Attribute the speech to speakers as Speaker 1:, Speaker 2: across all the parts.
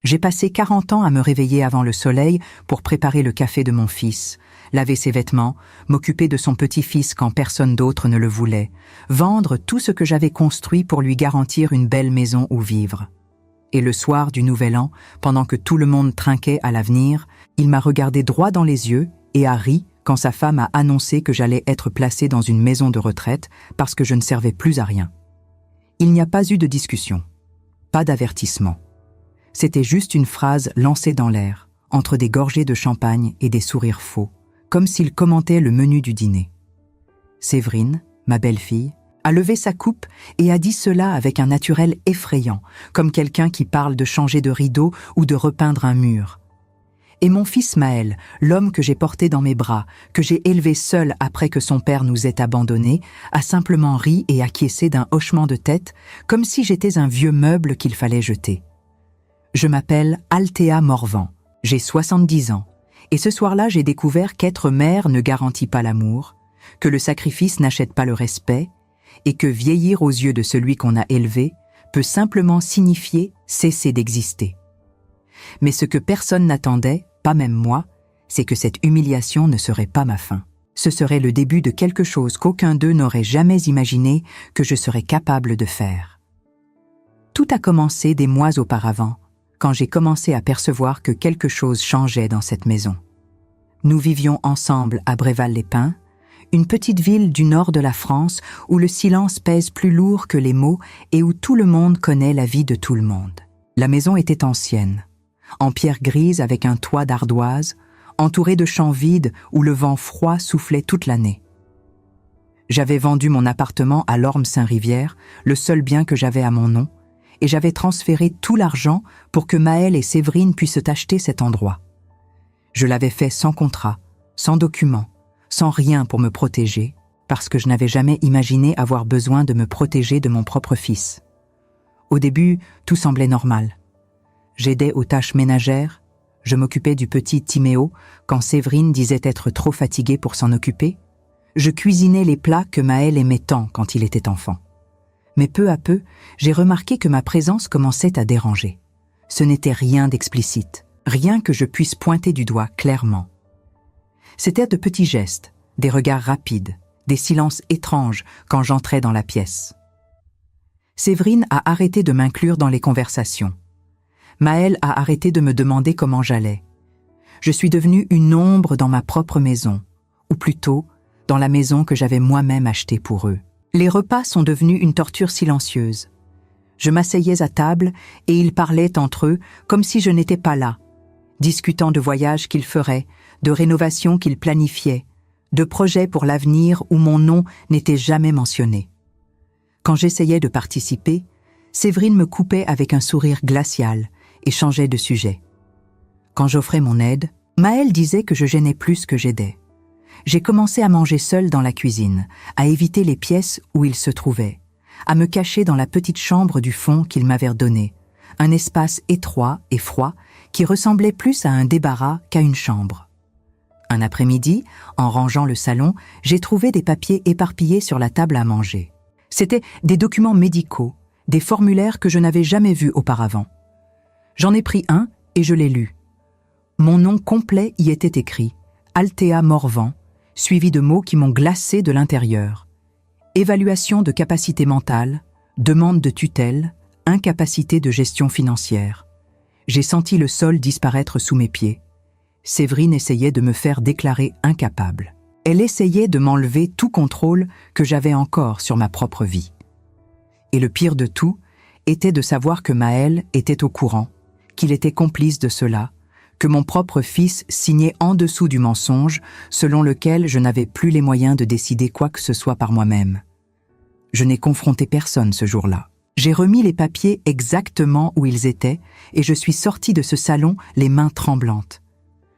Speaker 1: J'ai passé 40 ans à me réveiller avant le soleil pour préparer le café de mon fils, laver ses vêtements, m'occuper de son petit-fils quand personne d'autre ne le voulait, vendre tout ce que j'avais construit pour lui garantir une belle maison où vivre. Et le soir du Nouvel An, pendant que tout le monde trinquait à l'avenir, il m'a regardé droit dans les yeux et a ri quand sa femme a annoncé que j'allais être placé dans une maison de retraite parce que je ne servais plus à rien. Il n'y a pas eu de discussion, pas d'avertissement. C'était juste une phrase lancée dans l'air, entre des gorgées de champagne et des sourires faux, comme s'il commentait le menu du dîner. Séverine, ma belle-fille, a levé sa coupe et a dit cela avec un naturel effrayant, comme quelqu'un qui parle de changer de rideau ou de repeindre un mur. Et mon fils Maël, l'homme que j'ai porté dans mes bras, que j'ai élevé seul après que son père nous ait abandonnés, a simplement ri et acquiescé d'un hochement de tête, comme si j'étais un vieux meuble qu'il fallait jeter. Je m'appelle Althea Morvan, j'ai 70 ans, et ce soir-là j'ai découvert qu'être mère ne garantit pas l'amour, que le sacrifice n'achète pas le respect, et que vieillir aux yeux de celui qu'on a élevé peut simplement signifier cesser d'exister. Mais ce que personne n'attendait, pas même moi, c'est que cette humiliation ne serait pas ma fin. Ce serait le début de quelque chose qu'aucun d'eux n'aurait jamais imaginé que je serais capable de faire. Tout a commencé des mois auparavant, quand j'ai commencé à percevoir que quelque chose changeait dans cette maison. Nous vivions ensemble à Bréval-les-Pins, une petite ville du nord de la France où le silence pèse plus lourd que les mots et où tout le monde connaît la vie de tout le monde. La maison était ancienne, en pierre grise avec un toit d'ardoise, entourée de champs vides où le vent froid soufflait toute l'année. J'avais vendu mon appartement à Lorme-Saint-Rivière, le seul bien que j'avais à mon nom, et j'avais transféré tout l'argent pour que Maël et Séverine puissent acheter cet endroit. Je l'avais fait sans contrat, sans document, sans rien pour me protéger, parce que je n'avais jamais imaginé avoir besoin de me protéger de mon propre fils. Au début, tout semblait normal. J'aidais aux tâches ménagères, je m'occupais du petit Timéo quand Séverine disait être trop fatiguée pour s'en occuper. Je cuisinais les plats que Maël aimait tant quand il était enfant. Mais peu à peu, j'ai remarqué que ma présence commençait à déranger. Ce n'était rien d'explicite, rien que je puisse pointer du doigt clairement. C'étaient de petits gestes, des regards rapides, des silences étranges quand j'entrais dans la pièce. Séverine a arrêté de m'inclure dans les conversations. Maël a arrêté de me demander comment j'allais. Je suis devenue une ombre dans ma propre maison, ou plutôt, dans la maison que j'avais moi-même achetée pour eux. Les repas sont devenus une torture silencieuse. Je m'asseyais à table et ils parlaient entre eux comme si je n'étais pas là, discutant de voyages qu'ils feraient, de rénovations qu'ils planifiaient, de projets pour l'avenir où mon nom n'était jamais mentionné. Quand j'essayais de participer, Séverine me coupait avec un sourire glacial et changeait de sujet. Quand j'offrais mon aide, Maël disait que je gênais plus que j'aidais. J'ai commencé à manger seule dans la cuisine, à éviter les pièces où il se trouvait, à me cacher dans la petite chambre du fond qu'il m'avait donnée, un espace étroit et froid qui ressemblait plus à un débarras qu'à une chambre. Un après-midi, en rangeant le salon, j'ai trouvé des papiers éparpillés sur la table à manger. C'étaient des documents médicaux, des formulaires que je n'avais jamais vus auparavant. J'en ai pris un et je l'ai lu. Mon nom complet y était écrit, Althea Morvan, suivi de mots qui m'ont glacé de l'intérieur. Évaluation de capacité mentale, demande de tutelle, incapacité de gestion financière. J'ai senti le sol disparaître sous mes pieds. Séverine essayait de me faire déclarer incapable. Elle essayait de m'enlever tout contrôle que j'avais encore sur ma propre vie. Et le pire de tout était de savoir que Maël était au courant, qu'il était complice de cela, que mon propre fils signait en dessous du mensonge selon lequel je n'avais plus les moyens de décider quoi que ce soit par moi-même. Je n'ai confronté personne ce jour-là. J'ai remis les papiers exactement où ils étaient et je suis sortie de ce salon les mains tremblantes.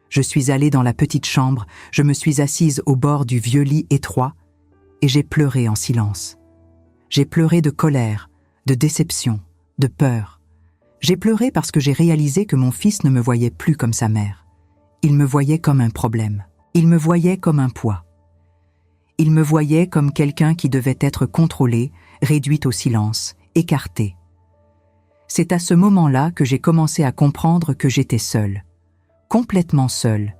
Speaker 1: Je suis allée dans la petite chambre, je me suis assise au bord du vieux lit étroit et j'ai pleuré en silence. J'ai pleuré de colère, de déception, de peur. J'ai pleuré parce que j'ai réalisé que mon fils ne me voyait plus comme sa mère. Il me voyait comme un problème. Il me voyait comme un poids. Il me voyait comme quelqu'un qui devait être contrôlé, réduit au silence, écarté. C'est à ce moment-là que j'ai commencé à comprendre que j'étais seule, complètement seule,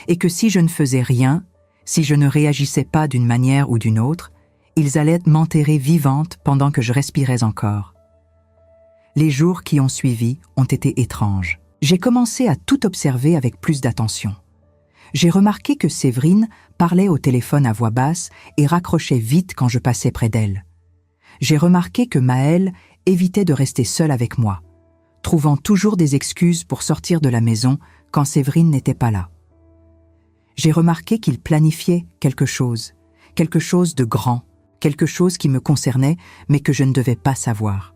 Speaker 1: et que si je ne faisais rien, si je ne réagissais pas d'une manière ou d'une autre, ils allaient m'enterrer vivante pendant que je respirais encore. Les jours qui ont suivi ont été étranges. J'ai commencé à tout observer avec plus d'attention. J'ai remarqué que Séverine parlait au téléphone à voix basse et raccrochait vite quand je passais près d'elle. J'ai remarqué que Maël évitait de rester seule avec moi, trouvant toujours des excuses pour sortir de la maison quand Séverine n'était pas là. J'ai remarqué qu'il planifiait quelque chose de grand, quelque chose qui me concernait mais que je ne devais pas savoir.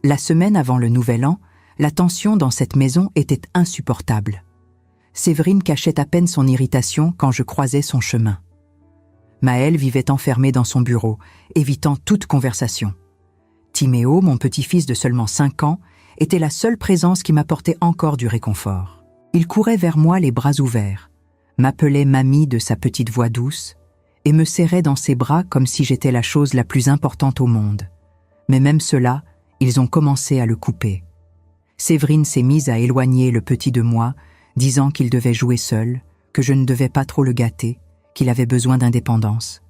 Speaker 1: La semaine avant le Nouvel An, la tension dans cette maison était insupportable. Séverine cachait à peine son irritation quand je croisais son chemin. Maël vivait enfermé dans son bureau, évitant toute conversation. Timéo, mon petit-fils de seulement 5 ans, était la seule présence qui m'apportait encore du réconfort. Il courait vers moi les bras ouverts, m'appelait mamie de sa petite voix douce et me serrait dans ses bras comme si j'étais la chose la plus importante au monde. Mais même cela, ils ont commencé à le couper. Séverine s'est mise à éloigner le petit de moi, disant qu'il devait jouer seul, que je ne devais pas trop le gâter, qu'il avait besoin d'indépendance.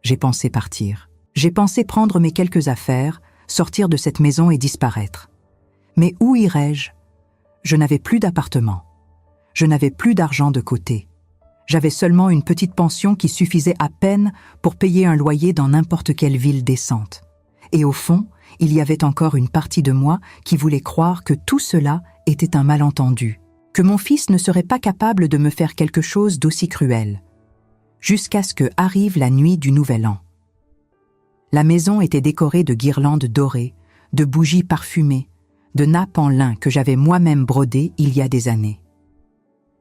Speaker 1: J'ai pensé partir. J'ai pensé prendre mes quelques affaires, sortir de cette maison et disparaître. Mais où irais-je? Je n'avais plus d'appartement. Je n'avais plus d'argent de côté. J'avais seulement une petite pension qui suffisait à peine pour payer un loyer dans n'importe quelle ville décente. Et au fond, il y avait encore une partie de moi qui voulait croire que tout cela était un malentendu, que mon fils ne serait pas capable de me faire quelque chose d'aussi cruel. Jusqu'à ce que arrive la nuit du Nouvel An. La maison était décorée de guirlandes dorées, de bougies parfumées, de nappes en lin que j'avais moi-même brodées il y a des années.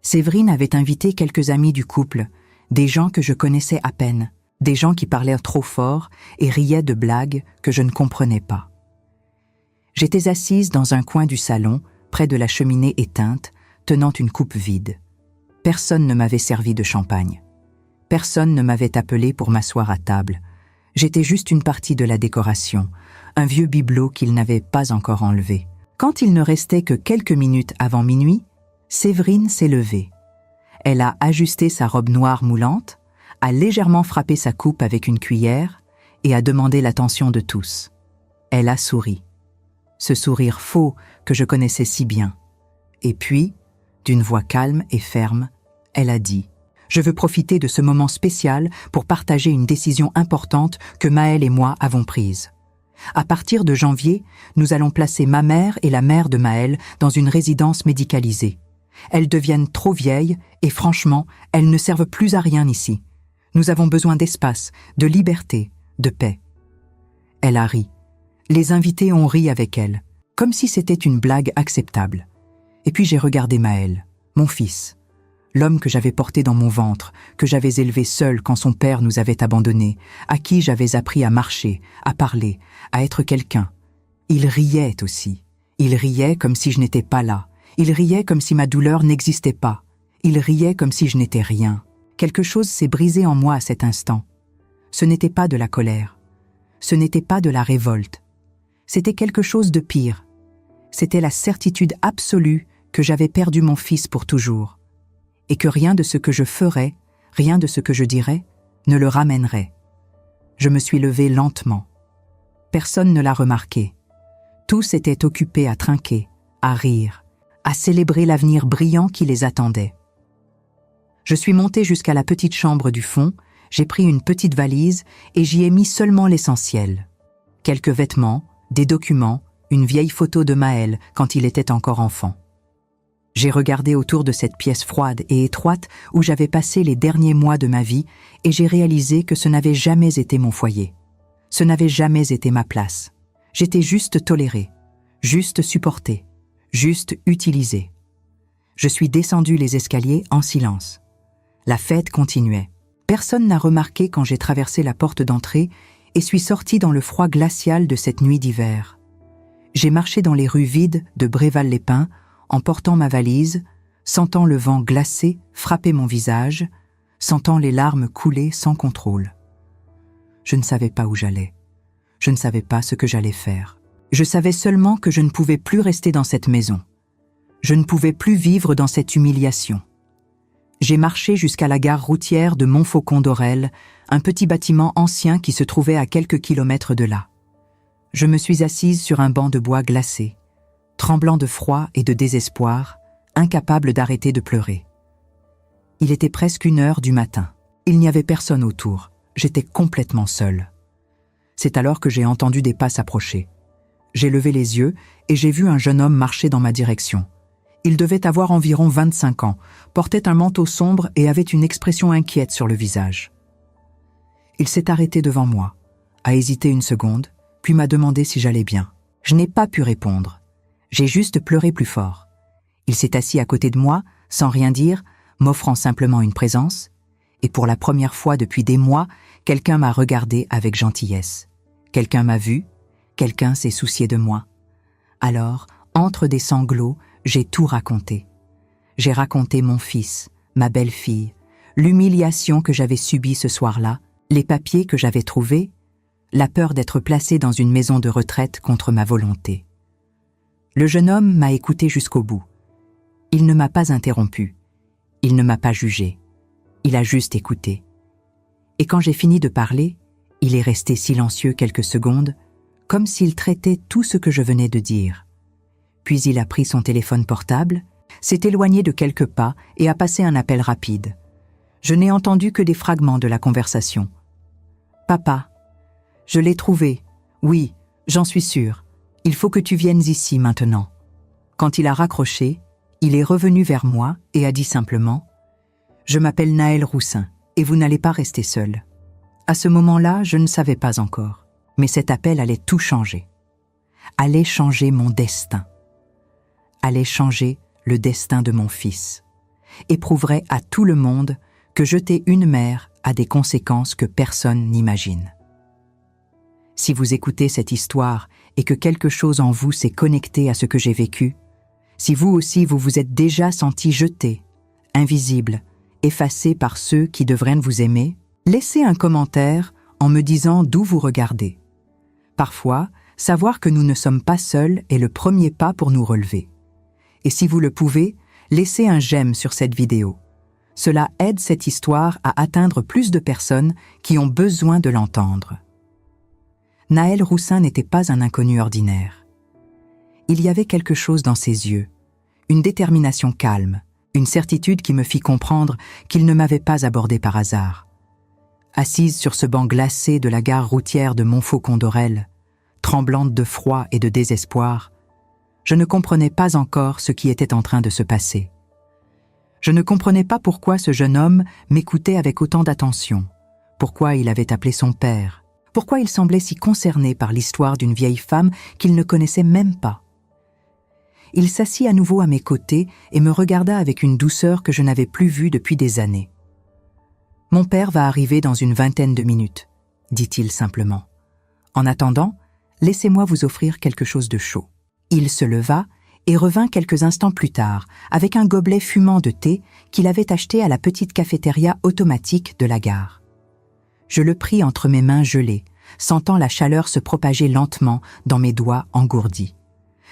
Speaker 1: Séverine avait invité quelques amis du couple, des gens que je connaissais à peine, des gens qui parlaient trop fort et riaient de blagues que je ne comprenais pas. J'étais assise dans un coin du salon, près de la cheminée éteinte, tenant une coupe vide. Personne ne m'avait servi de champagne. Personne ne m'avait appelé pour m'asseoir à table. J'étais juste une partie de la décoration, un vieux bibelot qu'il n'avait pas encore enlevé. Quand il ne restait que quelques minutes avant minuit, Séverine s'est levée. Elle a ajusté sa robe noire moulante, a légèrement frappé sa coupe avec une cuillère et a demandé l'attention de tous. Elle a souri. Ce sourire faux que je connaissais si bien. Et puis, d'une voix calme et ferme, elle a dit « Je veux profiter de ce moment spécial pour partager une décision importante que Maël et moi avons prise. À partir de janvier, nous allons placer ma mère et la mère de Maël dans une résidence médicalisée. Elles deviennent trop vieilles et franchement, elles ne servent plus à rien ici. Nous avons besoin d'espace, de liberté, de paix. » Elle a ri. Les invités ont ri avec elle, comme si c'était une blague acceptable. Et puis j'ai regardé Maël, mon fils, l'homme que j'avais porté dans mon ventre, que j'avais élevé seul quand son père nous avait abandonnés, à qui j'avais appris à marcher, à parler, à être quelqu'un. Il riait aussi. Il riait comme si je n'étais pas là. Il riait comme si ma douleur n'existait pas. Il riait comme si je n'étais rien. Quelque chose s'est brisé en moi à cet instant. Ce n'était pas de la colère. Ce n'était pas de la révolte. C'était quelque chose de pire. C'était la certitude absolue que j'avais perdu mon fils pour toujours, et que rien de ce que je ferais, rien de ce que je dirais, ne le ramènerait. Je me suis levée lentement. Personne ne l'a remarqué. Tous étaient occupés à trinquer, à rire, à célébrer l'avenir brillant qui les attendait. Je suis montée jusqu'à la petite chambre du fond, j'ai pris une petite valise et j'y ai mis seulement l'essentiel. Quelques vêtements, des documents, une vieille photo de Maël quand il était encore enfant. J'ai regardé autour de cette pièce froide et étroite où j'avais passé les derniers mois de ma vie et j'ai réalisé que ce n'avait jamais été mon foyer. Ce n'avait jamais été ma place. J'étais juste tolérée, juste supportée, juste utilisée. Je suis descendue les escaliers en silence. La fête continuait. Personne n'a remarqué quand j'ai traversé la porte d'entrée et suis sortie dans le froid glacial de cette nuit d'hiver. J'ai marché dans les rues vides de Bréval-les-Pins en portant ma valise, sentant le vent glacé frapper mon visage, sentant les larmes couler sans contrôle. Je ne savais pas où j'allais. Je ne savais pas ce que j'allais faire. Je savais seulement que je ne pouvais plus rester dans cette maison. Je ne pouvais plus vivre dans cette humiliation. J'ai marché jusqu'à la gare routière de Montfaucon-d'Orel, un petit bâtiment ancien qui se trouvait à quelques kilomètres de là. Je me suis assise sur un banc de bois glacé, tremblant de froid et de désespoir, incapable d'arrêter de pleurer. Il était presque 1h du matin. Il n'y avait personne autour. J'étais complètement seule. C'est alors que j'ai entendu des pas s'approcher. J'ai levé les yeux et j'ai vu un jeune homme marcher dans ma direction. Il devait avoir environ 25 ans, portait un manteau sombre et avait une expression inquiète sur le visage. Il s'est arrêté devant moi, a hésité une seconde, puis m'a demandé si j'allais bien. Je n'ai pas pu répondre. J'ai juste pleuré plus fort. Il s'est assis à côté de moi, sans rien dire, m'offrant simplement une présence, et pour la première fois depuis des mois, quelqu'un m'a regardé avec gentillesse. Quelqu'un m'a vu, quelqu'un s'est soucié de moi. Alors, entre des sanglots, j'ai tout raconté. J'ai raconté mon fils, ma belle-fille, l'humiliation que j'avais subie ce soir-là, les papiers que j'avais trouvés, la peur d'être placé dans une maison de retraite contre ma volonté. Le jeune homme m'a écouté jusqu'au bout. Il ne m'a pas interrompu. Il ne m'a pas jugé. Il a juste écouté. Et quand j'ai fini de parler, il est resté silencieux quelques secondes, comme s'il traitait tout ce que je venais de dire. Puis il a pris son téléphone portable, s'est éloigné de quelques pas et a passé un appel rapide. Je n'ai entendu que des fragments de la conversation. « Papa, je l'ai trouvé. Oui, j'en suis sûre. Il faut que tu viennes ici maintenant. » Quand il a raccroché, il est revenu vers moi et a dit simplement « Je m'appelle Naël Roussin et vous n'allez pas rester seul. » À ce moment-là, je ne savais pas encore, mais cet appel allait tout changer. Allait changer mon destin. Allait changer le destin de mon fils. Et prouverait à tout le monde que jeter une mère a des conséquences que personne n'imagine. Si vous écoutez cette histoire et que quelque chose en vous s'est connecté à ce que j'ai vécu, si vous aussi vous vous êtes déjà senti jeté, invisible, effacé par ceux qui devraient vous aimer, laissez un commentaire en me disant d'où vous regardez. Parfois, savoir que nous ne sommes pas seuls est le premier pas pour nous relever. Et si vous le pouvez, laissez un j'aime sur cette vidéo. Cela aide cette histoire à atteindre plus de personnes qui ont besoin de l'entendre. Naël Roussin n'était pas un inconnu ordinaire. Il y avait quelque chose dans ses yeux, une détermination calme, une certitude qui me fit comprendre qu'il ne m'avait pas abordé par hasard. Assise sur ce banc glacé de la gare routière de Montfaucon-d'Orel, tremblante de froid et de désespoir, je ne comprenais pas encore ce qui était en train de se passer. Je ne comprenais pas pourquoi ce jeune homme m'écoutait avec autant d'attention, pourquoi il avait appelé son père, pourquoi il semblait si concerné par l'histoire d'une vieille femme qu'il ne connaissait même pas. Il s'assit à nouveau à mes côtés et me regarda avec une douceur que je n'avais plus vue depuis des années. « Mon père va arriver dans une 20aine de minutes, » dit-il simplement. « En attendant, laissez-moi vous offrir quelque chose de chaud. » Il se leva et revint quelques instants plus tard, avec un gobelet fumant de thé qu'il avait acheté à la petite cafétéria automatique de la gare. Je le pris entre mes mains gelées, sentant la chaleur se propager lentement dans mes doigts engourdis.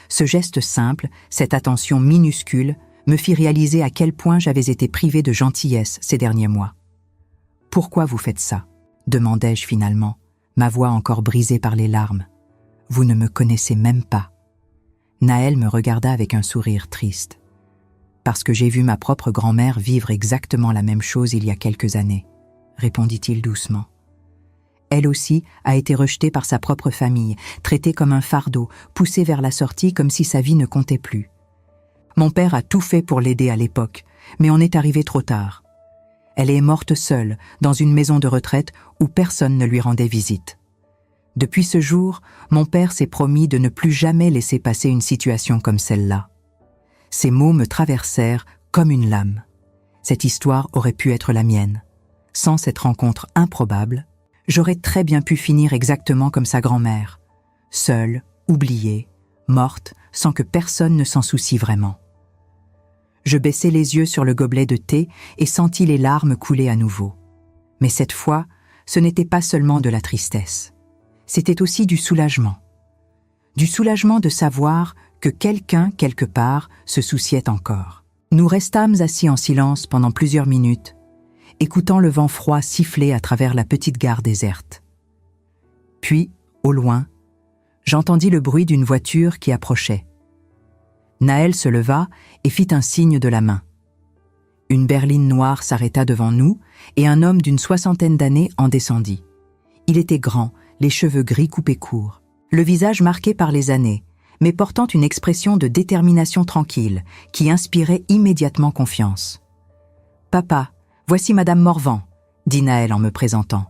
Speaker 1: Ce geste simple, cette attention minuscule, me fit réaliser à quel point j'avais été privé de gentillesse ces derniers mois. « Pourquoi vous faites ça ?» demandai-je finalement, ma voix encore brisée par les larmes. « Vous ne me connaissez même pas. » Naël me regarda avec un sourire triste. « Parce que j'ai vu ma propre grand-mère vivre exactement la même chose il y a quelques années, » répondit-il doucement. Elle aussi a été rejetée par sa propre famille, traitée comme un fardeau, poussée vers la sortie comme si sa vie ne comptait plus. Mon père a tout fait pour l'aider à l'époque, mais on est arrivé trop tard. Elle est morte seule, dans une maison de retraite où personne ne lui rendait visite. Depuis ce jour, mon père s'est promis de ne plus jamais laisser passer une situation comme celle-là. Ces mots me traversèrent comme une lame. Cette histoire aurait pu être la mienne. Sans cette rencontre improbable, j'aurais très bien pu finir exactement comme sa grand-mère, seule, oubliée, morte, sans que personne ne s'en soucie vraiment. Je baissai les yeux sur le gobelet de thé et sentis les larmes couler à nouveau. Mais cette fois, ce n'était pas seulement de la tristesse. C'était aussi du soulagement. du soulagement de savoir que quelqu'un, quelque part, se souciait encore. Nous restâmes assis en silence pendant plusieurs minutes, écoutant le vent froid siffler à travers la petite gare déserte. Puis, au loin, j'entendis le bruit d'une voiture qui approchait. Naël se leva et fit un signe de la main. Une berline noire s'arrêta devant nous et un homme d'une 60aine d'années en descendit. Il était grand, les cheveux gris coupés courts, le visage marqué par les années, mais portant une expression de détermination tranquille qui inspirait immédiatement confiance. « Papa, voici Madame Morvan », dit Naël en me présentant.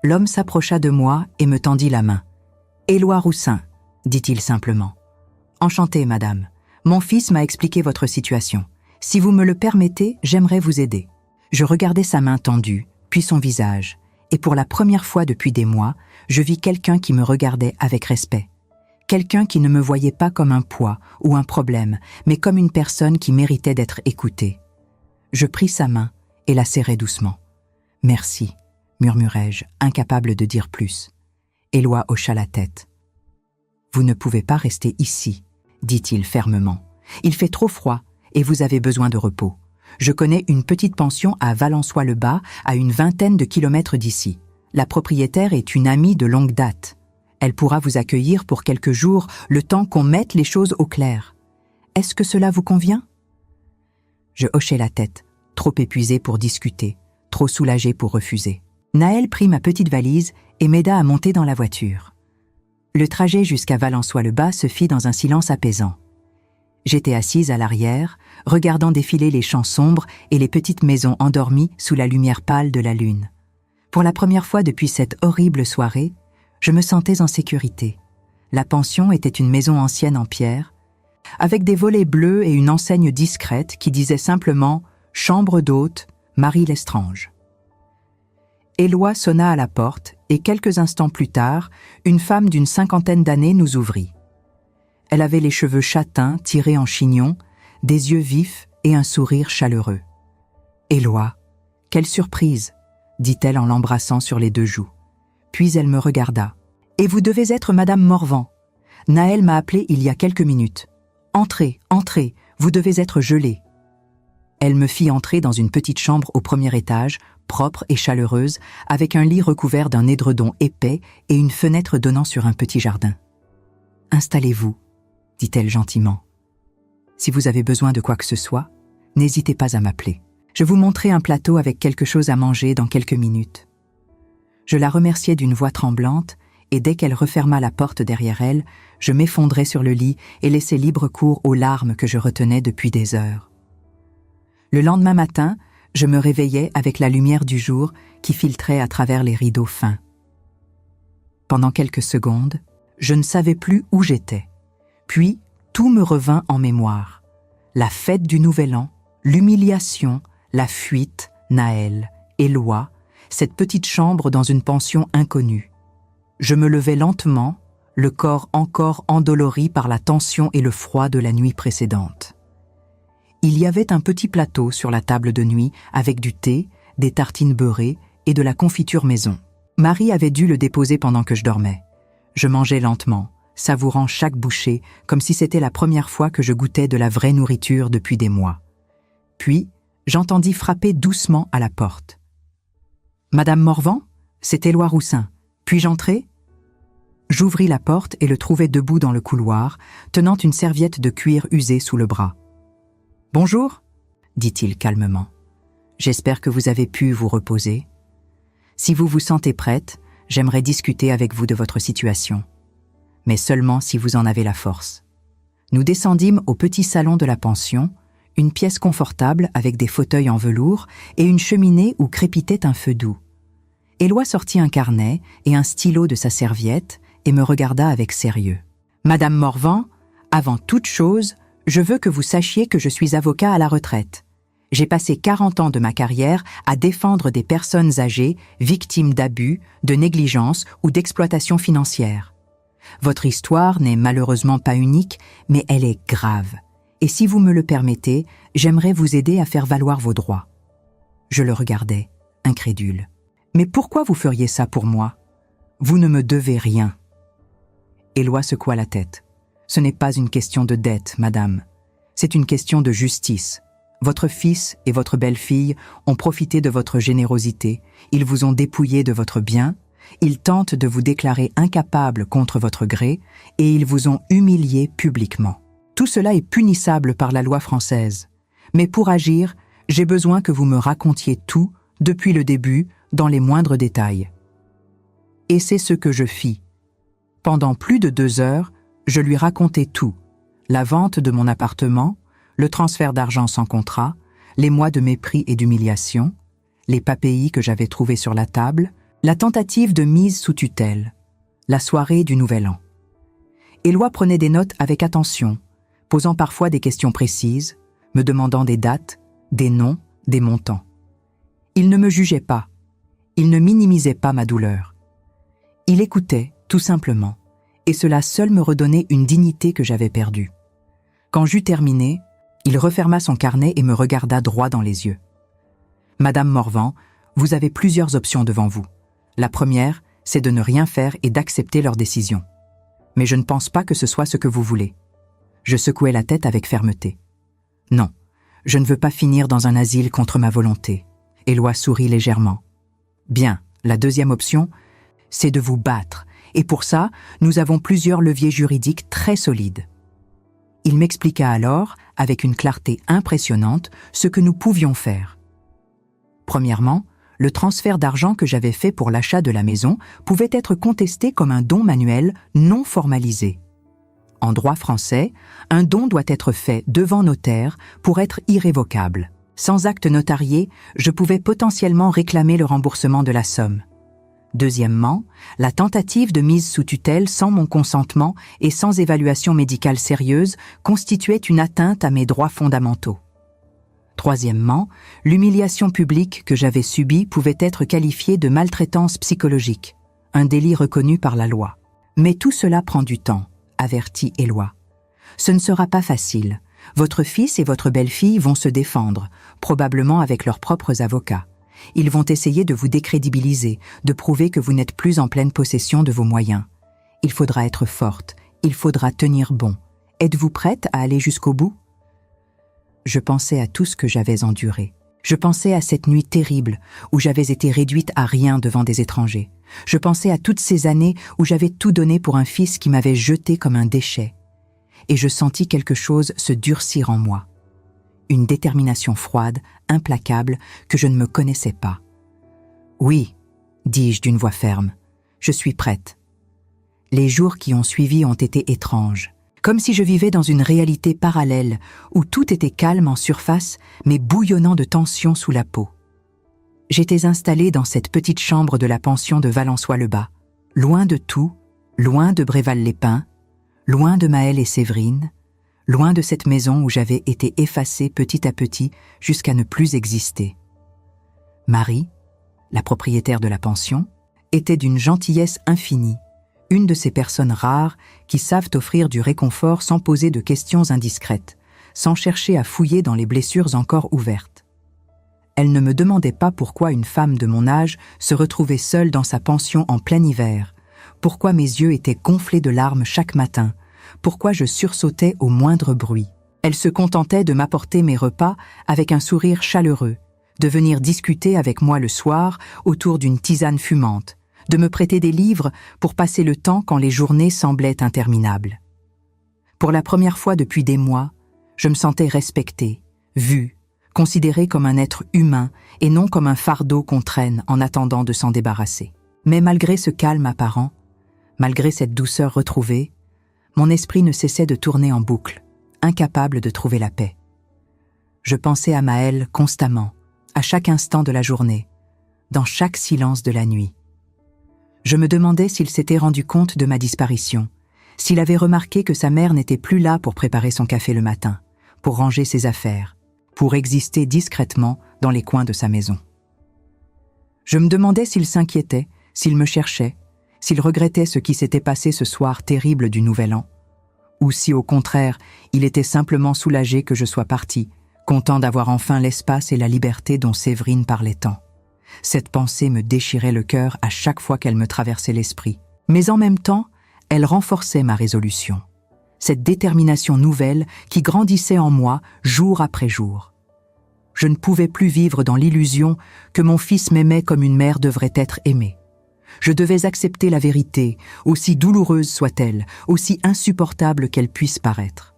Speaker 1: L'homme s'approcha de moi et me tendit la main. « Éloi Roussin », dit-il simplement. « Enchanté, madame. Mon fils m'a expliqué votre situation. Si vous me le permettez, j'aimerais vous aider. » Je regardai sa main tendue, puis son visage, et pour la première fois depuis des mois, je vis quelqu'un qui me regardait avec respect. Quelqu'un qui ne me voyait pas comme un poids ou un problème, mais comme une personne qui méritait d'être écoutée. Je pris sa main et la serrai doucement. « Merci », murmurai-je, incapable de dire plus. Éloi hocha la tête. « Vous ne pouvez pas rester ici », dit-il fermement. « Il fait trop froid et vous avez besoin de repos. Je connais une petite pension à Valençois-le-Bas, à une 20aine de kilomètres d'ici. La propriétaire est une amie de longue date. Elle pourra vous accueillir pour quelques jours, le temps qu'on mette les choses au clair. Est-ce que cela vous convient ?» Je hochai la tête, trop épuisé pour discuter, trop soulagé pour refuser. Naël prit ma petite valise et m'aida à monter dans la voiture. Le trajet jusqu'à Valençois-le-Bas se fit dans un silence apaisant. J'étais assise à l'arrière, regardant défiler les champs sombres et les petites maisons endormies sous la lumière pâle de la lune. Pour la première fois depuis cette horrible soirée, je me sentais en sécurité. La pension était une maison ancienne en pierre, avec des volets bleus et une enseigne discrète qui disait simplement « Chambre d'hôte, Marie Lestrange ». Éloi sonna à la porte et quelques instants plus tard, une femme d'une 50aine d'années nous ouvrit. Elle avait les cheveux châtains tirés en chignon, des yeux vifs et un sourire chaleureux. « Éloi, quelle surprise !» dit-elle en l'embrassant sur les 2 joues. Puis elle me regarda. « Et vous devez être Madame Morvan. Naël m'a appelé il y a quelques minutes. Entrez, entrez, vous devez être gelée. » Elle me fit entrer dans une petite chambre au premier étage, propre et chaleureuse, avec un lit recouvert d'un édredon épais et une fenêtre donnant sur un petit jardin. « Installez-vous, » dit-elle gentiment. « Si vous avez besoin de quoi que ce soit, n'hésitez pas à m'appeler. Je vous montrerai un plateau avec quelque chose à manger dans quelques minutes. » Je la remerciai d'une voix tremblante, et dès qu'elle referma la porte derrière elle, je m'effondrai sur le lit et laissai libre cours aux larmes que je retenais depuis des heures. Le lendemain matin, je me réveillai avec la lumière du jour qui filtrait à travers les rideaux fins. Pendant quelques secondes, je ne savais plus où j'étais. Puis, tout me revint en mémoire. La fête du Nouvel An, l'humiliation, la fuite, Naël, Éloi, cette petite chambre dans une pension inconnue. Je me levai lentement, le corps encore endolori par la tension et le froid de la nuit précédente. Il y avait un petit plateau sur la table de nuit avec du thé, des tartines beurrées et de la confiture maison. Marie avait dû le déposer pendant que je dormais. Je mangeais lentement, savourant chaque bouchée comme si c'était la première fois que je goûtais de la vraie nourriture depuis des mois. Puis, j'entendis frapper doucement à la porte. « Madame Morvan, c'est Éloi Roussin. Puis-je entrer ?» J'ouvris la porte et le trouvai debout dans le couloir, tenant une serviette de cuir usée sous le bras. « Bonjour », dit-il calmement. « J'espère que vous avez pu vous reposer. Si vous vous sentez prête, j'aimerais discuter avec vous de votre situation. Mais seulement si vous en avez la force. » Nous descendîmes au petit salon de la pension, une pièce confortable avec des fauteuils en velours et une cheminée où crépitait un feu doux. Éloi sortit un carnet et un stylo de sa serviette et me regarda avec sérieux. « Madame Morvan, avant toute chose, je veux que vous sachiez que je suis avocat à la retraite. J'ai passé 40 ans de ma carrière à défendre des personnes âgées, victimes d'abus, de négligence ou d'exploitation financière. Votre histoire n'est malheureusement pas unique, mais elle est grave. Et si vous me le permettez, j'aimerais vous aider à faire valoir vos droits. » Je le regardais, incrédule. « Mais pourquoi vous feriez ça pour moi? Vous ne me devez rien. » Éloi secoua la tête. Ce n'est pas une question de dette, madame. C'est une question de justice. Votre fils et votre belle-fille ont profité de votre générosité, ils vous ont dépouillé de votre bien, ils tentent de vous déclarer incapable contre votre gré et ils vous ont humilié publiquement. Tout cela est punissable par la loi française. Mais pour agir, j'ai besoin que vous me racontiez tout, depuis le début, dans les moindres détails. Et c'est ce que je fis. Pendant plus de 2 heures, je lui racontai tout. La vente de mon appartement, le transfert d'argent sans contrat, les mois de mépris et d'humiliation, les papéis que j'avais trouvés sur la table, la tentative de mise sous tutelle, la soirée du Nouvel An. Éloi prenait des notes avec attention, posant parfois des questions précises, me demandant des dates, des noms, des montants. Il ne me jugeait pas, il ne minimisait pas ma douleur. Il écoutait, tout simplement, et cela seul me redonnait une dignité que j'avais perdue. Quand j'eus terminé, il referma son carnet et me regarda droit dans les yeux. « Madame Morvan, vous avez plusieurs options devant vous. La première, c'est de ne rien faire et d'accepter leur décision. Mais je ne pense pas que ce soit ce que vous voulez. » Je secouai la tête avec fermeté. « Non, je ne veux pas finir dans un asile contre ma volonté. » Éloi sourit légèrement. « Bien, la deuxième option, c'est de vous battre, et pour ça, nous avons plusieurs leviers juridiques très solides. » Il m'expliqua alors, avec une clarté impressionnante, ce que nous pouvions faire. Premièrement, le transfert d'argent que j'avais fait pour l'achat de la maison pouvait être contesté comme un don manuel non formalisé. En droit français, un don doit être fait devant notaire pour être irrévocable. Sans acte notarié, je pouvais potentiellement réclamer le remboursement de la somme. Deuxièmement, la tentative de mise sous tutelle sans mon consentement et sans évaluation médicale sérieuse constituait une atteinte à mes droits fondamentaux. Troisièmement, l'humiliation publique que j'avais subie pouvait être qualifiée de maltraitance psychologique, un délit reconnu par la loi. Mais tout cela prend du temps, avertit Éloi. Ce ne sera pas facile. Votre fils et votre belle-fille vont se défendre, probablement avec leurs propres avocats. Ils vont essayer de vous décrédibiliser, de prouver que vous n'êtes plus en pleine possession de vos moyens. Il faudra être forte, il faudra tenir bon. Êtes-vous prête à aller jusqu'au bout ? Je pensais à tout ce que j'avais enduré. Je pensais à cette nuit terrible où j'avais été réduite à rien devant des étrangers. Je pensais à toutes ces années où j'avais tout donné pour un fils qui m'avait jeté comme un déchet. Et je sentis quelque chose se durcir en moi. Une détermination froide, implacable, que je ne me connaissais pas. « Oui, » dis-je d'une voix ferme, « je suis prête. » Les jours qui ont suivi ont été étranges, comme si je vivais dans une réalité parallèle où tout était calme en surface, mais bouillonnant de tension sous la peau. J'étais installée dans cette petite chambre de la pension de Valençois-le-Bas, loin de tout, loin de Bréval-les-Pins, loin de Maëlle et Séverine, loin de cette maison où j'avais été effacée petit à petit jusqu'à ne plus exister. Marie, la propriétaire de la pension, était d'une gentillesse infinie, une de ces personnes rares qui savent offrir du réconfort sans poser de questions indiscrètes, sans chercher à fouiller dans les blessures encore ouvertes. Elle ne me demandait pas pourquoi une femme de mon âge se retrouvait seule dans sa pension en plein hiver, pourquoi mes yeux étaient gonflés de larmes chaque matin, pourquoi je sursautais au moindre bruit. Elle se contentait de m'apporter mes repas avec un sourire chaleureux, de venir discuter avec moi le soir autour d'une tisane fumante, de me prêter des livres pour passer le temps quand les journées semblaient interminables. Pour la première fois depuis des mois, je me sentais respectée, vue, considérée comme un être humain et non comme un fardeau qu'on traîne en attendant de s'en débarrasser. Mais malgré ce calme apparent, malgré cette douceur retrouvée, mon esprit ne cessait de tourner en boucle, incapable de trouver la paix. Je pensais à Maëlle constamment, à chaque instant de la journée, dans chaque silence de la nuit. Je me demandais s'il s'était rendu compte de ma disparition, s'il avait remarqué que sa mère n'était plus là pour préparer son café le matin, pour ranger ses affaires, pour exister discrètement dans les coins de sa maison. Je me demandais s'il s'inquiétait, s'il me cherchait, s'il regrettait ce qui s'était passé ce soir terrible du Nouvel An, ou si au contraire, il était simplement soulagé que je sois partie, content d'avoir enfin l'espace et la liberté dont Séverine parlait tant. Cette pensée me déchirait le cœur à chaque fois qu'elle me traversait l'esprit. Mais en même temps, Elle renforçait ma résolution. Cette détermination nouvelle qui grandissait en moi jour après jour. Je ne pouvais plus vivre dans l'illusion que mon fils m'aimait comme une mère devrait être aimée. Je devais accepter la vérité, aussi douloureuse soit-elle, aussi insupportable qu'elle puisse paraître.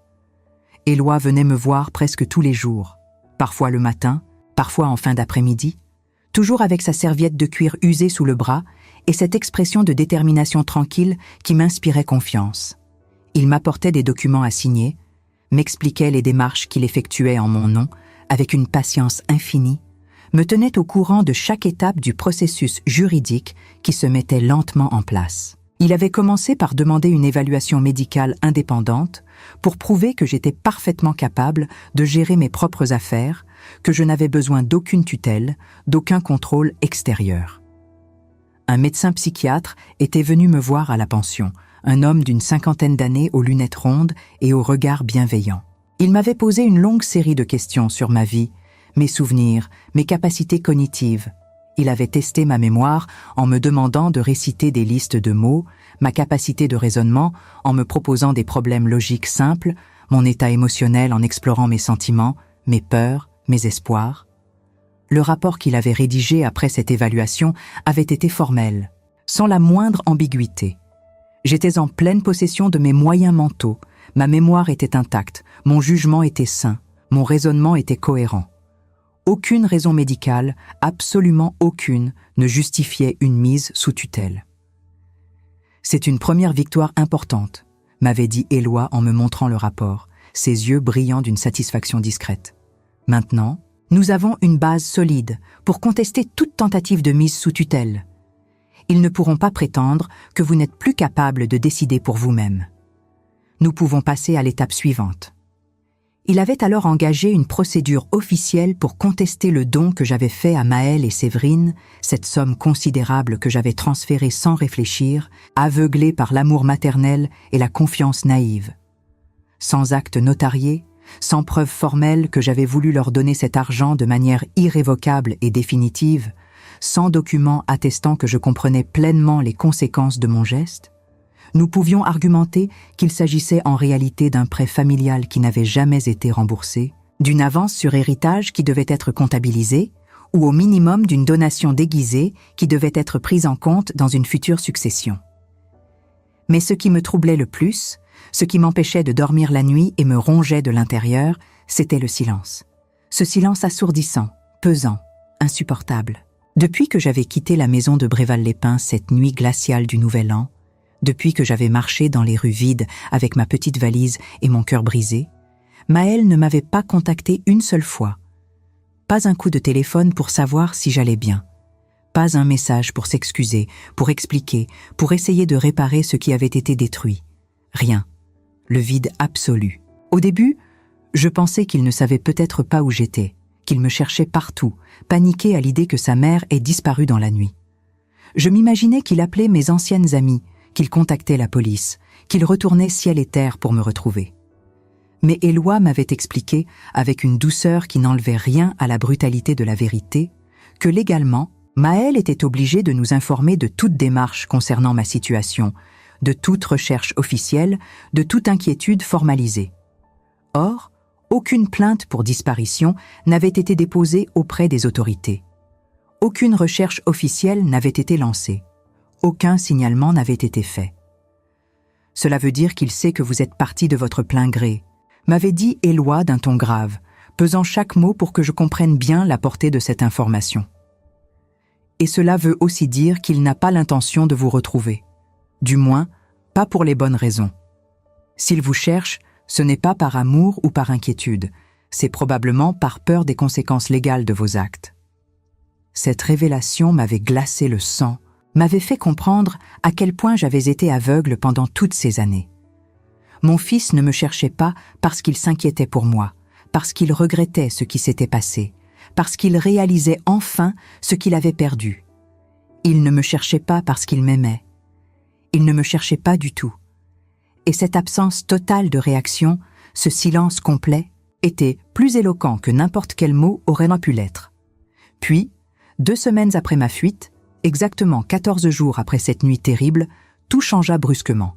Speaker 1: Éloi venait me voir presque tous les jours, parfois le matin, parfois en fin d'après-midi, toujours avec sa serviette de cuir usée sous le bras et cette expression de détermination tranquille qui m'inspirait confiance. Il m'apportait des documents à signer, m'expliquait les démarches qu'il effectuait en mon nom avec une patience infinie, me tenait au courant de chaque étape du processus juridique qui se mettait lentement en place. Il avait commencé par demander une évaluation médicale indépendante pour prouver que j'étais parfaitement capable de gérer mes propres affaires, que je n'avais besoin d'aucune tutelle, d'aucun contrôle extérieur. Un médecin psychiatre était venu me voir à la pension, un homme d'une 50aine d'années aux lunettes rondes et au regard bienveillant. Il m'avait posé une longue série de questions sur ma vie, mes souvenirs, mes capacités cognitives. Il avait testé ma mémoire en me demandant de réciter des listes de mots, ma capacité de raisonnement en me proposant des problèmes logiques simples, mon état émotionnel en explorant mes sentiments, mes peurs, mes espoirs. Le rapport qu'il avait rédigé après cette évaluation avait été formel, sans la moindre ambiguïté. J'étais en pleine possession de mes moyens mentaux, ma mémoire était intacte, mon jugement était sain, mon raisonnement était cohérent. Aucune raison médicale, absolument aucune, ne justifiait une mise sous tutelle. C'est une première victoire importante, m'avait dit Éloi en me montrant le rapport, ses yeux brillant d'une satisfaction discrète. Maintenant, nous avons une base solide pour contester toute tentative de mise sous tutelle. Ils ne pourront pas prétendre que vous n'êtes plus capable de décider pour vous-même. Nous pouvons passer à l'étape suivante. Il avait alors engagé une procédure officielle pour contester le don que j'avais fait à Maëlle et Séverine, cette somme considérable que j'avais transférée sans réfléchir, aveuglée par l'amour maternel et la confiance naïve. Sans acte notarié, sans preuve formelle que j'avais voulu leur donner cet argent de manière irrévocable et définitive, sans document attestant que je comprenais pleinement les conséquences de mon geste, nous pouvions argumenter qu'il s'agissait en réalité d'un prêt familial qui n'avait jamais été remboursé, d'une avance sur héritage qui devait être comptabilisée, ou au minimum d'une donation déguisée qui devait être prise en compte dans une future succession. Mais ce qui me troublait le plus, ce qui m'empêchait de dormir la nuit et me rongeait de l'intérieur, c'était le silence. Ce silence assourdissant, pesant, insupportable. Depuis que j'avais quitté la maison de Bréval-les-Pins cette nuit glaciale du Nouvel An, depuis que j'avais marché dans les rues vides avec ma petite valise et mon cœur brisé, Maëlle ne m'avait pas contacté une seule fois. Pas un coup de téléphone pour savoir si j'allais bien. Pas un message pour s'excuser, pour expliquer, pour essayer de réparer ce qui avait été détruit. Rien. Le vide absolu. Au début, je pensais qu'il ne savait peut-être pas où j'étais, qu'il me cherchait partout, paniqué à l'idée que sa mère ait disparu dans la nuit. Je m'imaginais qu'il appelait mes anciennes amies, qu'il contactait la police, qu'il retournait ciel et terre pour me retrouver. Mais Éloi m'avait expliqué, avec une douceur qui n'enlevait rien à la brutalité de la vérité, que légalement, Maëlle était obligée de nous informer de toute démarche concernant ma situation, de toute recherche officielle, de toute inquiétude formalisée. Or, aucune plainte pour disparition n'avait été déposée auprès des autorités. Aucune recherche officielle n'avait été lancée. Aucun signalement n'avait été fait. « Cela veut dire qu'il sait que vous êtes parti de votre plein gré », m'avait dit Éloi d'un ton grave, pesant chaque mot pour que je comprenne bien la portée de cette information. Et cela veut aussi dire qu'il n'a pas l'intention de vous retrouver. Du moins, pas pour les bonnes raisons. S'il vous cherche, ce n'est pas par amour ou par inquiétude, c'est probablement par peur des conséquences légales de vos actes. Cette révélation m'avait glacé le sang, m'avait fait comprendre à quel point j'avais été aveugle pendant toutes ces années. Mon fils ne me cherchait pas parce qu'il s'inquiétait pour moi, parce qu'il regrettait ce qui s'était passé, parce qu'il réalisait enfin ce qu'il avait perdu. Il ne me cherchait pas parce qu'il m'aimait. Il ne me cherchait pas du tout. Et cette absence totale de réaction, ce silence complet, était plus éloquent que n'importe quel mot aurait pu l'être. Puis, 2 semaines après ma fuite, exactement 14 jours après cette nuit terrible, tout changea brusquement.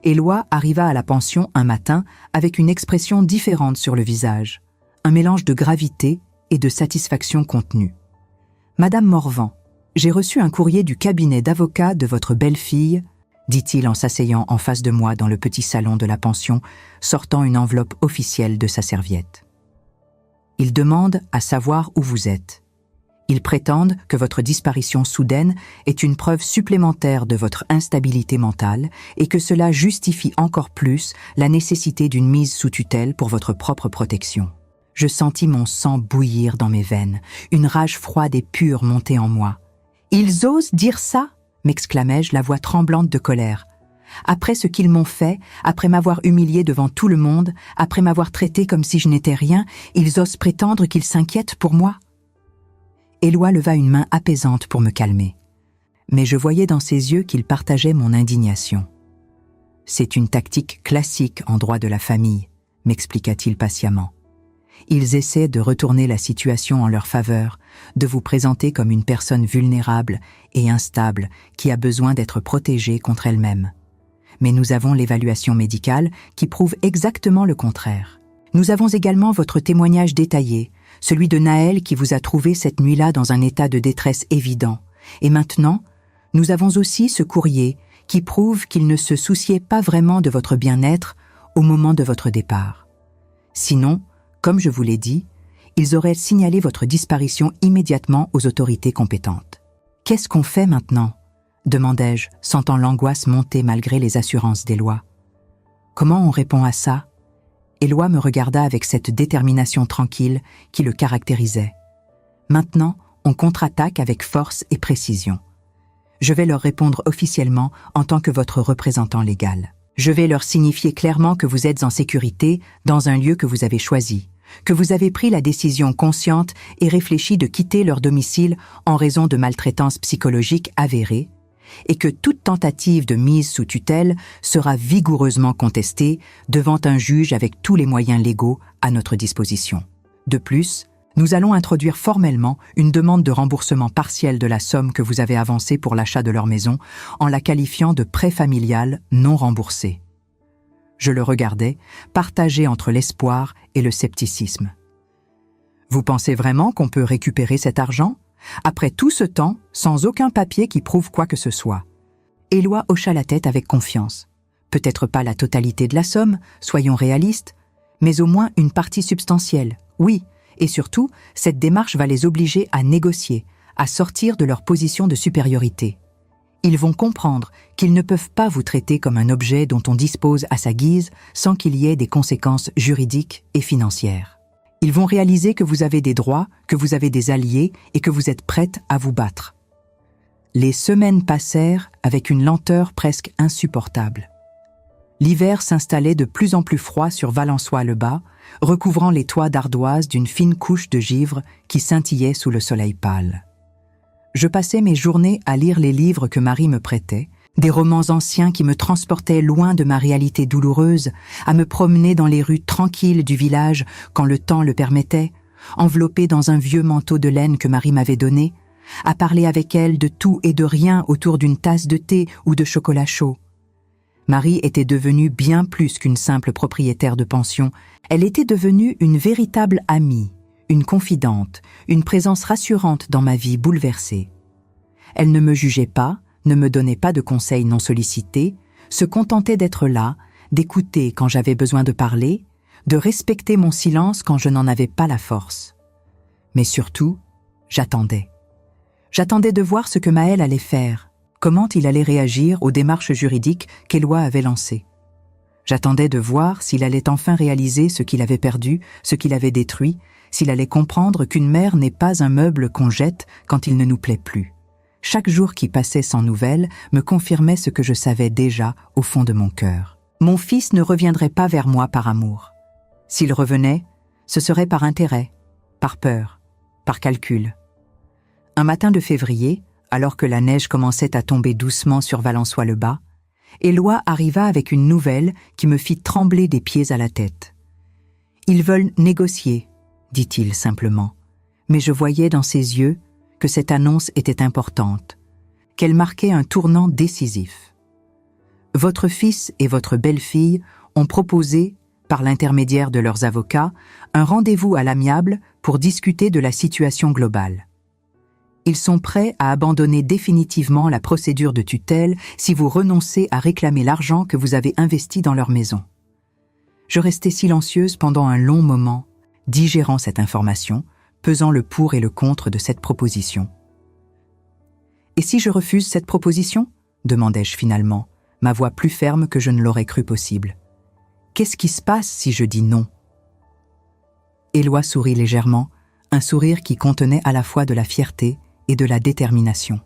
Speaker 1: Éloi arriva à la pension un matin avec une expression différente sur le visage, un mélange de gravité et de satisfaction contenue. « Madame Morvan, j'ai reçu un courrier du cabinet d'avocat de votre belle-fille, dit-il en s'asseyant en face de moi dans le petit salon de la pension, sortant une enveloppe officielle de sa serviette. Il demande à savoir où vous êtes. Ils prétendent que votre disparition soudaine est une preuve supplémentaire de votre instabilité mentale et que cela justifie encore plus la nécessité d'une mise sous tutelle pour votre propre protection. Je sentis mon sang bouillir dans mes veines, une rage froide et pure monter en moi. « Ils osent dire ça ?» m'exclamai-je, la voix tremblante de colère. « Après ce qu'ils m'ont fait, après m'avoir humilié devant tout le monde, après m'avoir traité comme si je n'étais rien, ils osent prétendre qu'ils s'inquiètent pour moi ?» Éloi leva une main apaisante pour me calmer. Mais je voyais dans ses yeux qu'il partageait mon indignation. « C'est une tactique classique en droit de la famille, » m'expliqua-t-il patiemment. « Ils essaient de retourner la situation en leur faveur, de vous présenter comme une personne vulnérable et instable qui a besoin d'être protégée contre elle-même. Mais nous avons l'évaluation médicale qui prouve exactement le contraire. Nous avons également votre témoignage détaillé, celui de Naël qui vous a trouvé cette nuit-là dans un état de détresse évident. Et maintenant, nous avons aussi ce courrier qui prouve qu'il ne se souciait pas vraiment de votre bien-être au moment de votre départ. Sinon, comme je vous l'ai dit, ils auraient signalé votre disparition immédiatement aux autorités compétentes. « Qu'est-ce qu'on fait maintenant ?» demandai-je, sentant l'angoisse monter malgré les assurances d'Éloi. « Comment on répond à ça ?» Éloi me regarda avec cette détermination tranquille qui le caractérisait. « Maintenant, on contre-attaque avec force et précision. Je vais leur répondre officiellement en tant que votre représentant légal. Je vais leur signifier clairement que vous êtes en sécurité dans un lieu que vous avez choisi, que vous avez pris la décision consciente et réfléchie de quitter leur domicile en raison de maltraitance psychologique avérée, et que toute tentative de mise sous tutelle sera vigoureusement contestée devant un juge avec tous les moyens légaux à notre disposition. De plus, nous allons introduire formellement une demande de remboursement partiel de la somme que vous avez avancée pour l'achat de leur maison en la qualifiant de prêt familial non remboursé. » Je le regardais, partagé entre l'espoir et le scepticisme. « Vous pensez vraiment qu'on peut récupérer cet argent ? Après tout ce temps, sans aucun papier qui prouve quoi que ce soit ?» Éloi hocha la tête avec confiance. « Peut-être pas la totalité de la somme, soyons réalistes, mais au moins une partie substantielle, oui. Et surtout, cette démarche va les obliger à négocier, à sortir de leur position de supériorité. Ils vont comprendre qu'ils ne peuvent pas vous traiter comme un objet dont on dispose à sa guise sans qu'il y ait des conséquences juridiques et financières. Ils vont réaliser que vous avez des droits, que vous avez des alliés et que vous êtes prête à vous battre. » Les semaines passèrent avec une lenteur presque insupportable. L'hiver s'installait de plus en plus froid sur Valençois-le-Bas, recouvrant les toits d'ardoise d'une fine couche de givre qui scintillait sous le soleil pâle. Je passais mes journées à lire les livres que Marie me prêtait, des romans anciens qui me transportaient loin de ma réalité douloureuse, à me promener dans les rues tranquilles du village quand le temps le permettait, enveloppée dans un vieux manteau de laine que Marie m'avait donné, à parler avec elle de tout et de rien autour d'une tasse de thé ou de chocolat chaud. Marie était devenue bien plus qu'une simple propriétaire de pension. Elle était devenue une véritable amie, une confidente, une présence rassurante dans ma vie bouleversée. Elle ne me jugeait pas, ne me donnait pas de conseils non sollicités, se contentait d'être là, d'écouter quand j'avais besoin de parler, de respecter mon silence quand je n'en avais pas la force. Mais surtout, j'attendais. J'attendais de voir ce que Maël allait faire. Comment il allait réagir aux démarches juridiques qu'Éloi avait lancées. J'attendais de voir s'il allait enfin réaliser ce qu'il avait perdu, ce qu'il avait détruit, s'il allait comprendre qu'une mère n'est pas un meuble qu'on jette quand il ne nous plaît plus. Chaque jour qui passait sans nouvelles me confirmait ce que je savais déjà au fond de mon cœur. Mon fils ne reviendrait pas vers moi par amour. S'il revenait, ce serait par intérêt, par peur, par calcul. Un matin de février, alors que la neige commençait à tomber doucement sur Valençois-le-Bas, Éloi arriva avec une nouvelle qui me fit trembler des pieds à la tête. « Ils veulent négocier », dit-il simplement, mais je voyais dans ses yeux que cette annonce était importante, qu'elle marquait un tournant décisif. Votre fils et votre belle-fille ont proposé, par l'intermédiaire de leurs avocats, un rendez-vous à l'amiable pour discuter de la situation globale. Ils sont prêts à abandonner définitivement la procédure de tutelle si vous renoncez à réclamer l'argent que vous avez investi dans leur maison. Je restai silencieuse pendant un long moment, digérant cette information, pesant le pour et le contre de cette proposition. « Et si je refuse cette proposition ?» demandai-je finalement, ma voix plus ferme que je ne l'aurais cru possible. « Qu'est-ce qui se passe si je dis non ?» Éloi sourit légèrement, un sourire qui contenait à la fois de la fierté et de la détermination.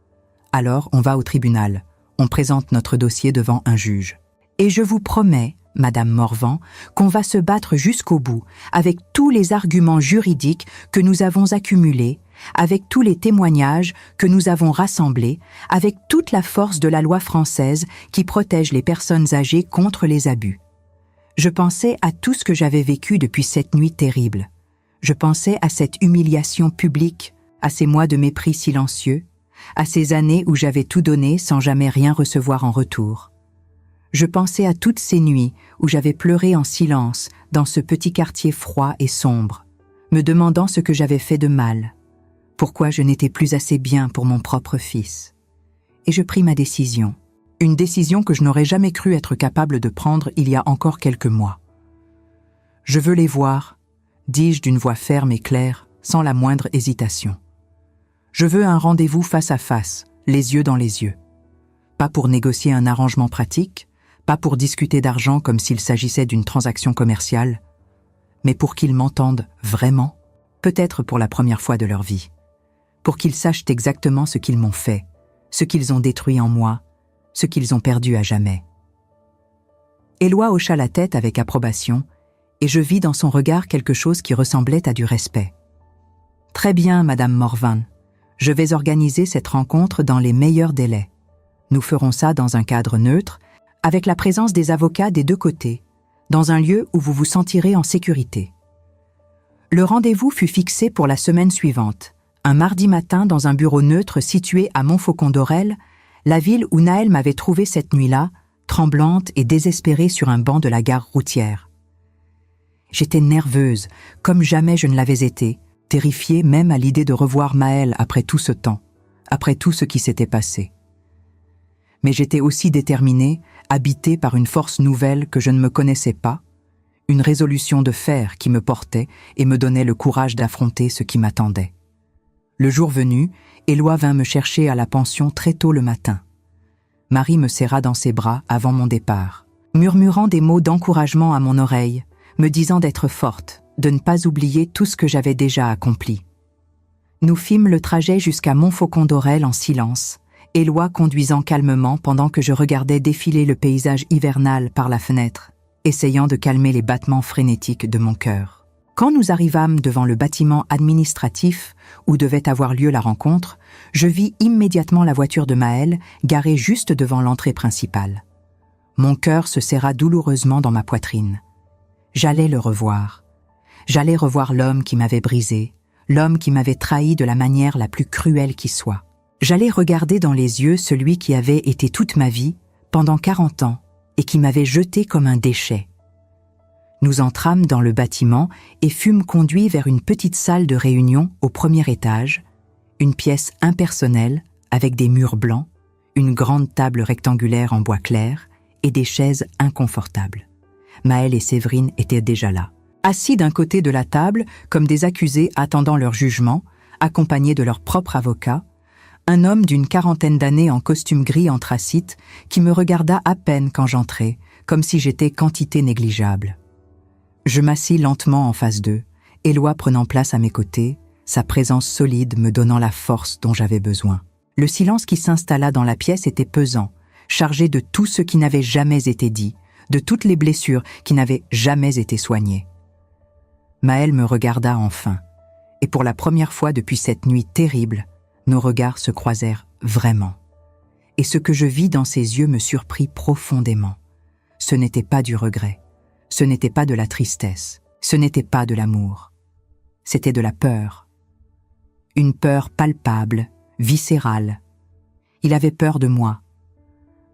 Speaker 1: « Alors on va au tribunal, on présente notre dossier devant un juge. Et je vous promets, Madame Morvan, qu'on va se battre jusqu'au bout, avec tous les arguments juridiques que nous avons accumulés, avec tous les témoignages que nous avons rassemblés, avec toute la force de la loi française qui protège les personnes âgées contre les abus. Je pensais à tout ce que j'avais vécu depuis cette nuit terrible. Je pensais à cette humiliation publique, à ces mois de mépris silencieux, à ces années où j'avais tout donné sans jamais rien recevoir en retour. Je pensais à toutes ces nuits où j'avais pleuré en silence dans ce petit quartier froid et sombre, me demandant ce que j'avais fait de mal, pourquoi je n'étais plus assez bien pour mon propre fils. Et je pris ma décision, une décision que je n'aurais jamais cru être capable de prendre il y a encore quelques mois. « Je veux les voir », dis-je d'une voix ferme et claire, sans la moindre hésitation. « Je veux un rendez-vous face à face, les yeux dans les yeux. Pas pour négocier un arrangement pratique, pas pour discuter d'argent comme s'il s'agissait d'une transaction commerciale, mais pour qu'ils m'entendent vraiment, peut-être pour la première fois de leur vie, pour qu'ils sachent exactement ce qu'ils m'ont fait, ce qu'ils ont détruit en moi, ce qu'ils ont perdu à jamais. » Éloi hocha la tête avec approbation, et je vis dans son regard quelque chose qui ressemblait à du respect. « Très bien, Madame Morvan, je vais organiser cette rencontre dans les meilleurs délais. Nous ferons ça dans un cadre neutre, avec la présence des avocats des deux côtés, dans un lieu où vous vous sentirez en sécurité. » Le rendez-vous fut fixé pour la semaine suivante, un mardi matin dans un bureau neutre situé à Montfaucon-d'Orel, la ville où Naël m'avait trouvée cette nuit-là, tremblante et désespérée sur un banc de la gare routière. J'étais nerveuse, comme jamais je ne l'avais été, terrifiée même à l'idée de revoir Maël après tout ce temps, après tout ce qui s'était passé. Mais j'étais aussi déterminée, habitée par une force nouvelle que je ne me connaissais pas, une résolution de fer qui me portait et me donnait le courage d'affronter ce qui m'attendait. Le jour venu, Éloi vint me chercher à la pension très tôt le matin. Marie me serra dans ses bras avant mon départ, murmurant des mots d'encouragement à mon oreille, me disant d'être forte, de ne pas oublier tout ce que j'avais déjà accompli. Nous fîmes le trajet jusqu'à Montfaucon-d'Orel en silence, Éloi conduisant calmement pendant que je regardais défiler le paysage hivernal par la fenêtre, essayant de calmer les battements frénétiques de mon cœur. Quand nous arrivâmes devant le bâtiment administratif où devait avoir lieu la rencontre, je vis immédiatement la voiture de Maël garée juste devant l'entrée principale. Mon cœur se serra douloureusement dans ma poitrine. J'allais le revoir. J'allais revoir l'homme qui m'avait brisé, l'homme qui m'avait trahi de la manière la plus cruelle qui soit. J'allais regarder dans les yeux celui qui avait été toute ma vie, pendant 40 ans, et qui m'avait jeté comme un déchet. Nous entrâmes dans le bâtiment et fûmes conduits vers une petite salle de réunion au premier étage, une pièce impersonnelle avec des murs blancs, une grande table rectangulaire en bois clair et des chaises inconfortables. Maël et Séverine étaient déjà là, assis d'un côté de la table comme des accusés attendant leur jugement, accompagnés de leur propre avocat, un homme d'une 40aine d'années en costume gris anthracite qui me regarda à peine quand j'entrai, comme si j'étais quantité négligeable. Je m'assis lentement en face d'eux, Éloi prenant place à mes côtés, sa présence solide me donnant la force dont j'avais besoin. Le silence qui s'installa dans la pièce était pesant, chargé de tout ce qui n'avait jamais été dit, de toutes les blessures qui n'avaient jamais été soignées. Maël me regarda enfin, et pour la première fois depuis cette nuit terrible, nos regards se croisèrent vraiment. Et ce que je vis dans ses yeux me surprit profondément. Ce n'était pas du regret, ce n'était pas de la tristesse, ce n'était pas de l'amour. C'était de la peur. Une peur palpable, viscérale. Il avait peur de moi.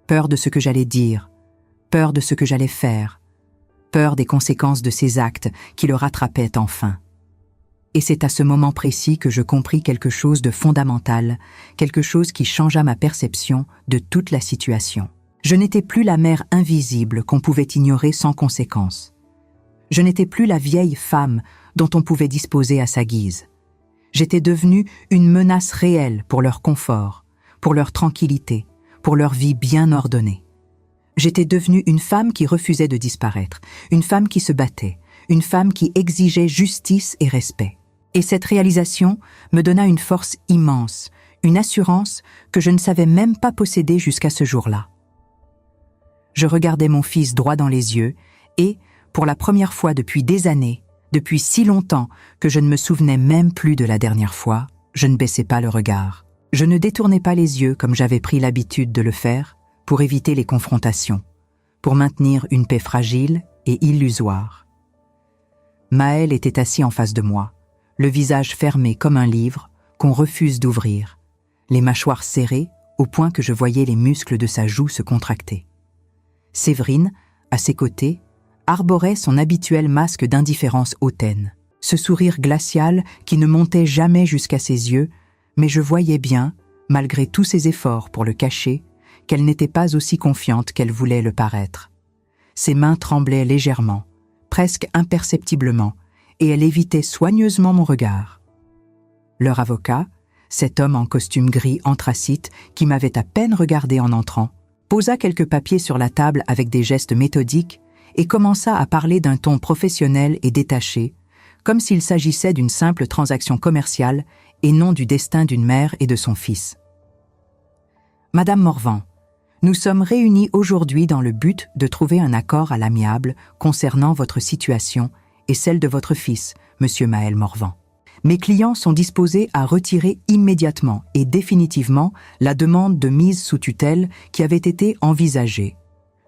Speaker 1: peur de ce que j'allais dire, peur de ce que j'allais faire, peur des conséquences de ces actes qui le rattrapaient enfin. Et c'est à ce moment précis que je compris quelque chose de fondamental, quelque chose qui changea ma perception de toute la situation. Je n'étais plus la mère invisible qu'on pouvait ignorer sans conséquence. Je n'étais plus la vieille femme dont on pouvait disposer à sa guise. J'étais devenue une menace réelle pour leur confort, pour leur tranquillité, pour leur vie bien ordonnée. J'étais devenue une femme qui refusait de disparaître, une femme qui se battait, une femme qui exigeait justice et respect. Et cette réalisation me donna une force immense, une assurance que je ne savais même pas posséder jusqu'à ce jour-là. Je regardais mon fils droit dans les yeux et, pour la première fois depuis des années, depuis si longtemps que je ne me souvenais même plus de la dernière fois, je ne baissais pas le regard. Je ne détournais pas les yeux comme j'avais pris l'habitude de le faire pour éviter les confrontations, pour maintenir une paix fragile et illusoire. Maël était assis en face de moi, le visage fermé comme un livre qu'on refuse d'ouvrir, les mâchoires serrées au point que je voyais les muscles de sa joue se contracter. Séverine, à ses côtés, arborait son habituel masque d'indifférence hautaine, ce sourire glacial qui ne montait jamais jusqu'à ses yeux, mais je voyais bien, malgré tous ses efforts pour le cacher, qu'elle n'était pas aussi confiante qu'elle voulait le paraître. Ses mains tremblaient légèrement, presque imperceptiblement, et elle évitait soigneusement mon regard. Leur avocat, cet homme en costume gris anthracite qui m'avait à peine regardé en entrant, posa quelques papiers sur la table avec des gestes méthodiques et commença à parler d'un ton professionnel et détaché, comme s'il s'agissait d'une simple transaction commerciale et non du destin d'une mère et de son fils. « Madame Morvan, nous sommes réunis aujourd'hui dans le but de trouver un accord à l'amiable concernant votre situation et celle de votre fils, Monsieur Maël Morvan. Mes clients sont disposés à retirer immédiatement et définitivement la demande de mise sous tutelle qui avait été envisagée,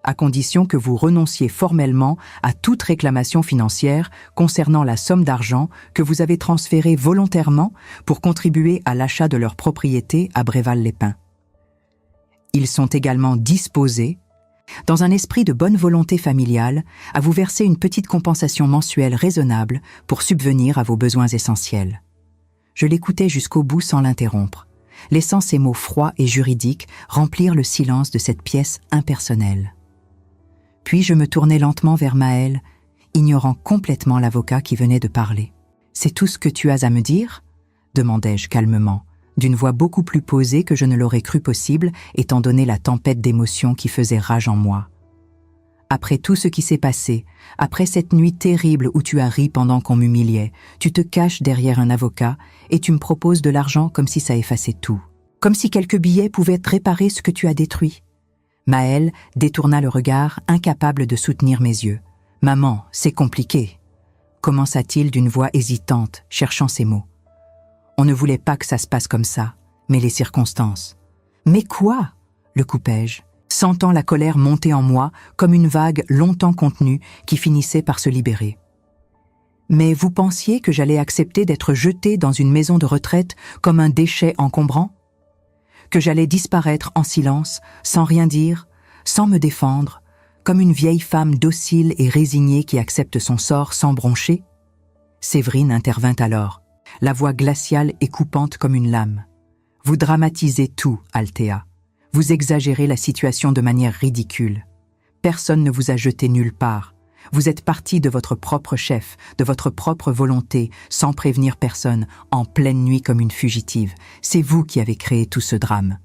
Speaker 1: à condition que vous renonciez formellement à toute réclamation financière concernant la somme d'argent que vous avez transférée volontairement pour contribuer à l'achat de leur propriété à Bréval-les-Pins. Ils sont également disposés, dans un esprit de bonne volonté familiale, à vous verser une petite compensation mensuelle raisonnable pour subvenir à vos besoins essentiels. » Je l'écoutais jusqu'au bout sans l'interrompre, laissant ces mots froids et juridiques remplir le silence de cette pièce impersonnelle. Puis je me tournai lentement vers Maël, ignorant complètement l'avocat qui venait de parler. « C'est tout ce que tu as à me dire ?» demandai-je calmement, d'une voix beaucoup plus posée que je ne l'aurais cru possible, étant donné la tempête d'émotions qui faisait rage en moi. Après tout ce qui s'est passé, après cette nuit terrible où tu as ri pendant qu'on m'humiliait, tu te caches derrière un avocat et tu me proposes de l'argent comme si ça effaçait tout. Comme si quelques billets pouvaient réparer ce que tu as détruit. Maël détourna le regard, incapable de soutenir mes yeux. « Maman, c'est compliqué », commença-t-il d'une voix hésitante, cherchant ses mots. On ne voulait pas que ça se passe comme ça, mais les circonstances. « Mais quoi ?» le coupai-je, sentant la colère monter en moi comme une vague longtemps contenue qui finissait par se libérer. « Mais vous pensiez que j'allais accepter d'être jetée dans une maison de retraite comme un déchet encombrant ? Que j'allais disparaître en silence, sans rien dire, sans me défendre, comme une vieille femme docile et résignée qui accepte son sort sans broncher ? » Séverine intervint alors, la voix glaciale et coupante comme une lame. « Vous dramatisez tout, Althea. Vous exagérez la situation de manière ridicule. Personne ne vous a jeté nulle part. Vous êtes partie de votre propre chef, de votre propre volonté, sans prévenir personne, en pleine nuit comme une fugitive. C'est vous qui avez créé tout ce drame. »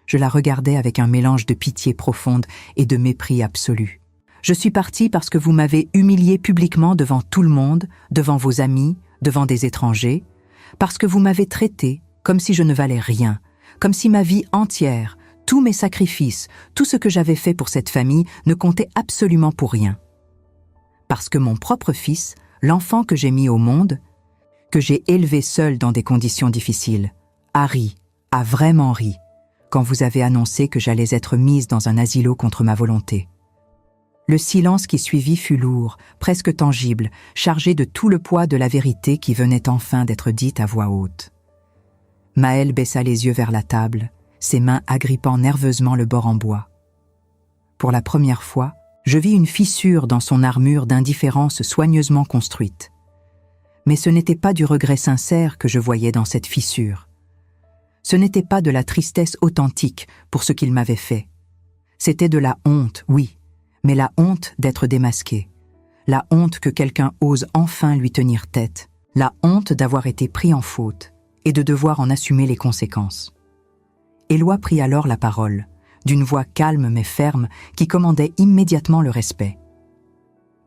Speaker 1: Je la regardais avec un mélange de pitié profonde et de mépris absolu. « Je suis partie parce que vous m'avez humiliée publiquement devant tout le monde, devant vos amis, devant des étrangers, parce que vous m'avez traitée comme si je ne valais rien, comme si ma vie entière, tous mes sacrifices, tout ce que j'avais fait pour cette famille ne comptait absolument pour rien. Parce que mon propre fils, l'enfant que j'ai mis au monde, que j'ai élevé seul dans des conditions difficiles, a ri, a vraiment ri, quand vous avez annoncé que j'allais être mise dans un asilo contre ma volonté. Le silence qui suivit fut lourd, presque tangible, chargé de tout le poids de la vérité qui venait enfin d'être dite à voix haute. Maël baissa les yeux vers la table, ses mains agrippant nerveusement le bord en bois. pour la première fois, je vis une fissure dans son armure d'indifférence soigneusement construite. Mais ce n'était pas du regret sincère que je voyais dans cette fissure. Ce n'était pas de la tristesse authentique pour ce qu'il m'avait fait. C'était de la honte, oui, mais la honte d'être démasqué. La honte que quelqu'un ose enfin lui tenir tête. La honte d'avoir été pris en faute et de devoir en assumer les conséquences. Éloi prit alors la parole, d'une voix calme mais ferme qui commandait immédiatement le respect.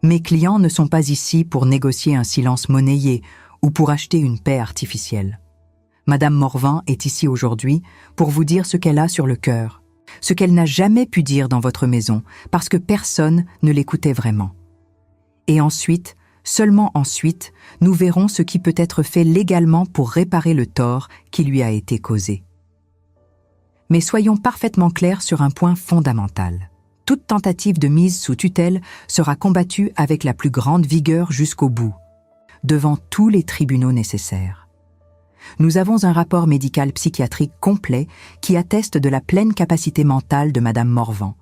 Speaker 1: Mes clients ne sont pas ici pour négocier un silence monnayé ou pour acheter une paix artificielle. Madame Morvan est ici aujourd'hui pour vous dire ce qu'elle a sur le cœur, ce qu'elle n'a jamais pu dire dans votre maison parce que personne ne l'écoutait vraiment. Et ensuite, seulement ensuite, nous verrons ce qui peut être fait légalement pour réparer le tort qui lui a été causé. Mais soyons parfaitement clairs sur un point fondamental. Toute tentative de mise sous tutelle sera combattue avec la plus grande vigueur jusqu'au bout, devant tous les tribunaux nécessaires. Nous avons un rapport médical psychiatrique complet qui atteste de la pleine capacité mentale de Madame Morvan,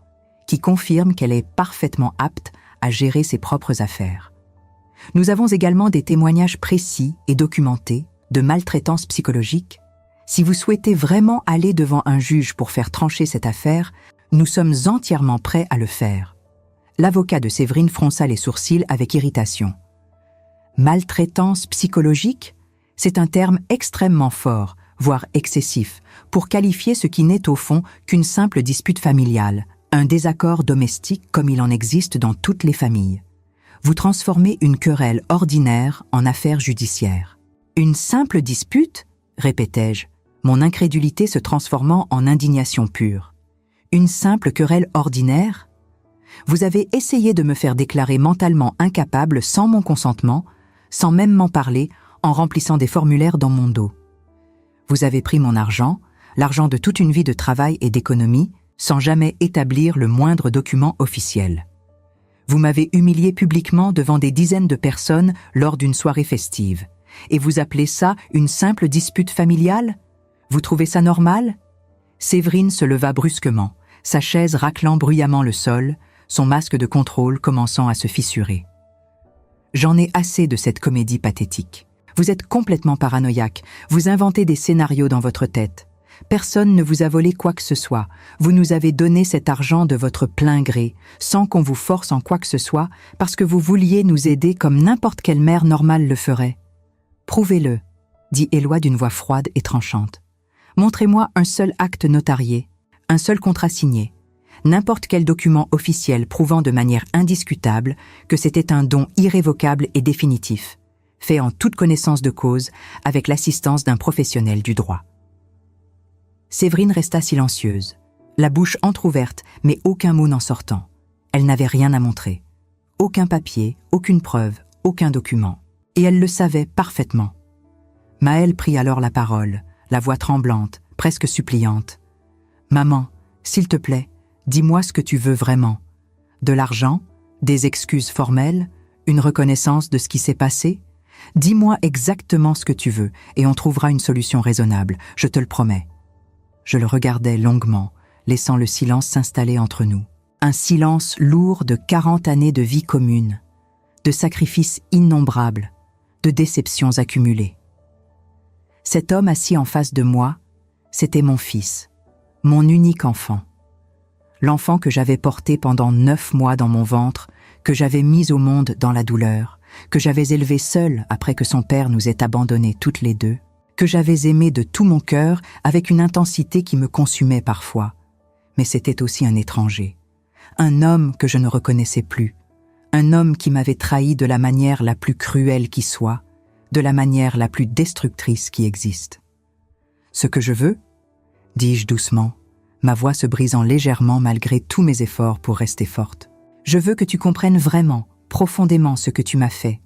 Speaker 1: qui confirme qu'elle est parfaitement apte à gérer ses propres affaires. Nous avons également des témoignages précis et documentés de maltraitance psychologique. Si vous souhaitez vraiment aller devant un juge pour faire trancher cette affaire, nous sommes entièrement prêts à le faire. L'avocat de Séverine fronça les sourcils avec irritation. Maltraitance psychologique ? C'est un terme extrêmement fort, voire excessif, pour qualifier ce qui n'est au fond qu'une simple dispute familiale, un désaccord domestique comme il en existe dans toutes les familles. Vous transformez une querelle ordinaire en affaire judiciaire. Une simple dispute ? Répétai-je, mon incrédulité se transformant en indignation pure. Une simple querelle ordinaire ? Vous avez essayé de me faire déclarer mentalement incapable sans mon consentement, sans même m'en parler, en remplissant des formulaires dans mon dos. Vous avez pris mon argent, l'argent de toute une vie de travail et d'économie, sans jamais établir le moindre document officiel. Vous m'avez humilié publiquement devant des dizaines de personnes lors d'une soirée festive. Et vous appelez ça une simple dispute familiale ? Vous trouvez ça normal ? Séverine se leva brusquement, sa chaise raclant bruyamment le sol, son masque de contrôle commençant à se fissurer. J'en ai assez de cette comédie pathétique. Vous êtes complètement paranoïaque, vous inventez des scénarios dans votre tête. Personne ne vous a volé quoi que ce soit. Vous nous avez donné cet argent de votre plein gré, sans qu'on vous force en quoi que ce soit, parce que vous vouliez nous aider comme n'importe quelle mère normale le ferait. Prouvez-le, dit Éloi d'une voix froide et tranchante. Montrez-moi un seul acte notarié, un seul contrat signé, n'importe quel document officiel prouvant de manière indiscutable que c'était un don irrévocable et définitif, fait en toute connaissance de cause avec l'assistance d'un professionnel du droit. Séverine resta silencieuse, la bouche entr'ouverte, mais aucun mot n'en sortant. Elle n'avait rien à montrer. Aucun papier, aucune preuve, aucun document. Et elle le savait parfaitement. Maëlle prit alors la parole, la voix tremblante, presque suppliante. « Maman, s'il te plaît, dis-moi ce que tu veux vraiment. De l'argent, des excuses formelles, une reconnaissance de ce qui s'est passé ? Dis-moi exactement ce que tu veux et on trouvera une solution raisonnable, je te le promets. » Je le regardais longuement, laissant le silence s'installer entre nous. Un silence lourd de 40 années de vie commune, de sacrifices innombrables, de déceptions accumulées. Cet homme assis en face de moi, c'était mon fils, mon unique enfant. L'enfant que j'avais porté pendant 9 mois dans mon ventre, que j'avais mis au monde dans la douleur, que j'avais élevé seul après que son père nous ait abandonnés toutes les deux, que j'avais aimé de tout mon cœur avec une intensité qui me consumait parfois. Mais c'était aussi un étranger, un homme que je ne reconnaissais plus, un homme qui m'avait trahi de la manière la plus cruelle qui soit, de la manière la plus destructrice qui existe. « Ce que je veux ?» dis-je doucement, ma voix se brisant légèrement malgré tous mes efforts pour rester forte. « Je veux que tu comprennes vraiment, profondément ce que tu m'as fait.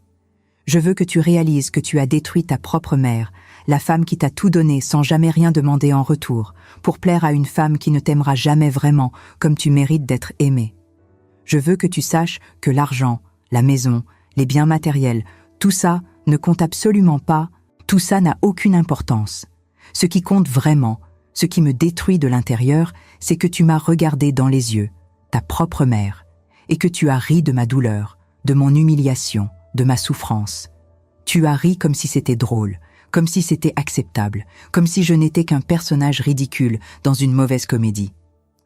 Speaker 1: Je veux que tu réalises que tu as détruit ta propre mère, la femme qui t'a tout donné sans jamais rien demander en retour, pour plaire à une femme qui ne t'aimera jamais vraiment comme tu mérites d'être aimé. Je veux que tu saches que l'argent, la maison, les biens matériels, tout ça ne compte absolument pas, tout ça n'a aucune importance. Ce qui compte vraiment, ce qui me détruit de l'intérieur, c'est que tu m'as regardé dans les yeux, ta propre mère, et que tu as ri de ma douleur, de mon humiliation, de ma souffrance. Tu as ri comme si c'était drôle, comme si c'était acceptable, comme si je n'étais qu'un personnage ridicule dans une mauvaise comédie.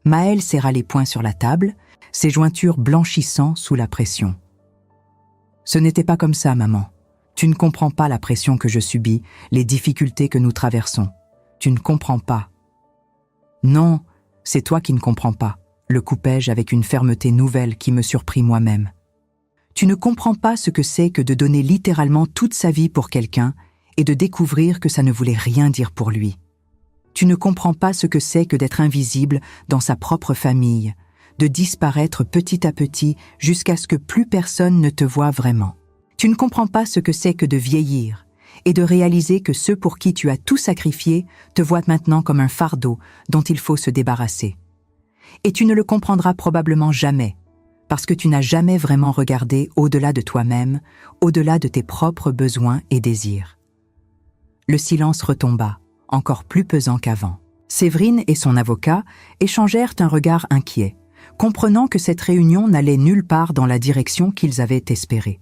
Speaker 1: Maëlle serra les poings sur la table, ses jointures blanchissant sous la pression. Ce n'était pas comme ça, maman. Tu ne comprends pas la pression que je subis, les difficultés que nous traversons. Tu ne comprends pas. Non, c'est toi qui ne comprends pas, le coupai-je avec une fermeté nouvelle qui me surprit moi-même. Tu ne comprends pas ce que c'est que de donner littéralement toute sa vie pour quelqu'un et de découvrir que ça ne voulait rien dire pour lui. Tu ne comprends pas ce que c'est que d'être invisible dans sa propre famille, de disparaître petit à petit jusqu'à ce que plus personne ne te voie vraiment. Tu ne comprends pas ce que c'est que de vieillir et de réaliser que ceux pour qui tu as tout sacrifié te voient maintenant comme un fardeau dont il faut se débarrasser. Et tu ne le comprendras probablement jamais, parce que tu n'as jamais vraiment regardé au-delà de toi-même, au-delà de tes propres besoins et désirs. Le silence retomba, encore plus pesant qu'avant. Séverine et son avocat échangèrent un regard inquiet, comprenant que cette réunion n'allait nulle part dans la direction qu'ils avaient espérée.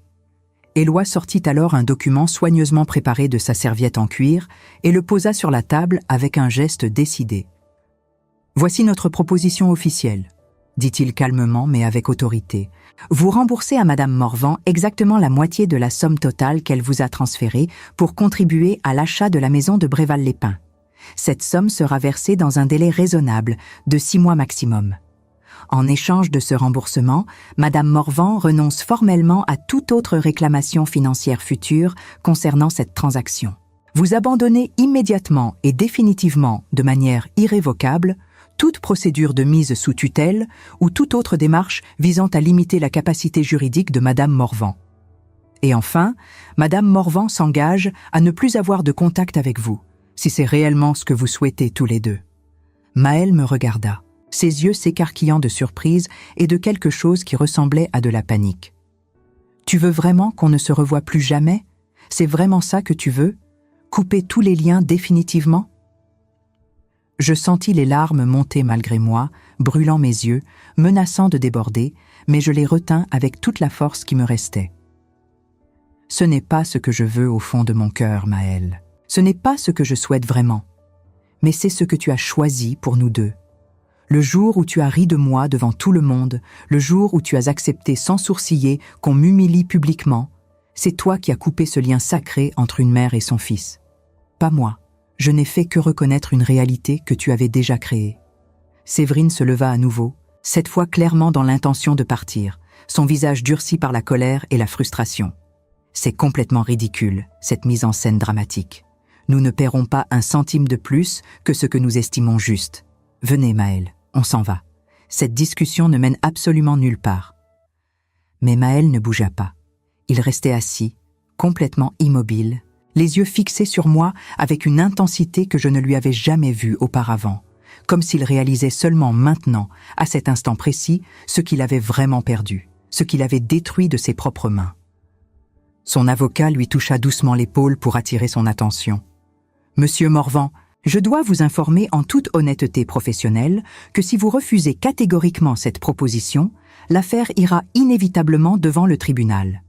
Speaker 1: Éloi sortit alors un document soigneusement préparé de sa serviette en cuir et le posa sur la table avec un geste décidé. « Voici notre proposition officielle, » dit-il calmement mais avec autorité. « Vous remboursez à Madame Morvan exactement la moitié de la somme totale qu'elle vous a transférée pour contribuer à l'achat de la maison de Bréval-les-Pins. Cette somme sera versée dans un délai raisonnable de 6 mois maximum. En échange de ce remboursement, Madame Morvan renonce formellement à toute autre réclamation financière future concernant cette transaction. Vous abandonnez immédiatement et définitivement, de manière irrévocable, toute procédure de mise sous tutelle ou toute autre démarche visant à limiter la capacité juridique de Madame Morvan. Et enfin, Madame Morvan s'engage à ne plus avoir de contact avec vous, si c'est réellement ce que vous souhaitez tous les deux. » Maëlle me regarda, ses yeux s'écarquillant de surprise et de quelque chose qui ressemblait à de la panique. « Tu veux vraiment qu'on ne se revoie plus jamais? C'est vraiment ça que tu veux? Couper tous les liens définitivement ?» Je sentis les larmes monter malgré moi, brûlant mes yeux, menaçant de déborder, mais je les retins avec toute la force qui me restait. « Ce n'est pas ce que je veux au fond de mon cœur, Maëlle. Ce n'est pas ce que je souhaite vraiment. Mais c'est ce que tu as choisi pour nous deux. Le jour où tu as ri de moi devant tout le monde, le jour où tu as accepté sans sourciller qu'on m'humilie publiquement, c'est toi qui as coupé ce lien sacré entre une mère et son fils. Pas moi. Je n'ai fait que reconnaître une réalité que tu avais déjà créée. » Séverine se leva à nouveau, cette fois clairement dans l'intention de partir, son visage durci par la colère et la frustration. « C'est complètement ridicule, cette mise en scène dramatique. Nous ne paierons pas un centime de plus que ce que nous estimons juste. Venez, Maëlle, on s'en va. Cette discussion ne mène absolument nulle part. » Mais Maëlle ne bougea pas. Il restait assis, complètement immobile, les yeux fixés sur moi avec une intensité que je ne lui avais jamais vue auparavant, comme s'il réalisait seulement maintenant, à cet instant précis, ce qu'il avait vraiment perdu, ce qu'il avait détruit de ses propres mains. Son avocat lui toucha doucement l'épaule pour attirer son attention. « Monsieur Morvan, je dois vous informer en toute honnêteté professionnelle que si vous refusez catégoriquement cette proposition, l'affaire ira inévitablement devant le tribunal.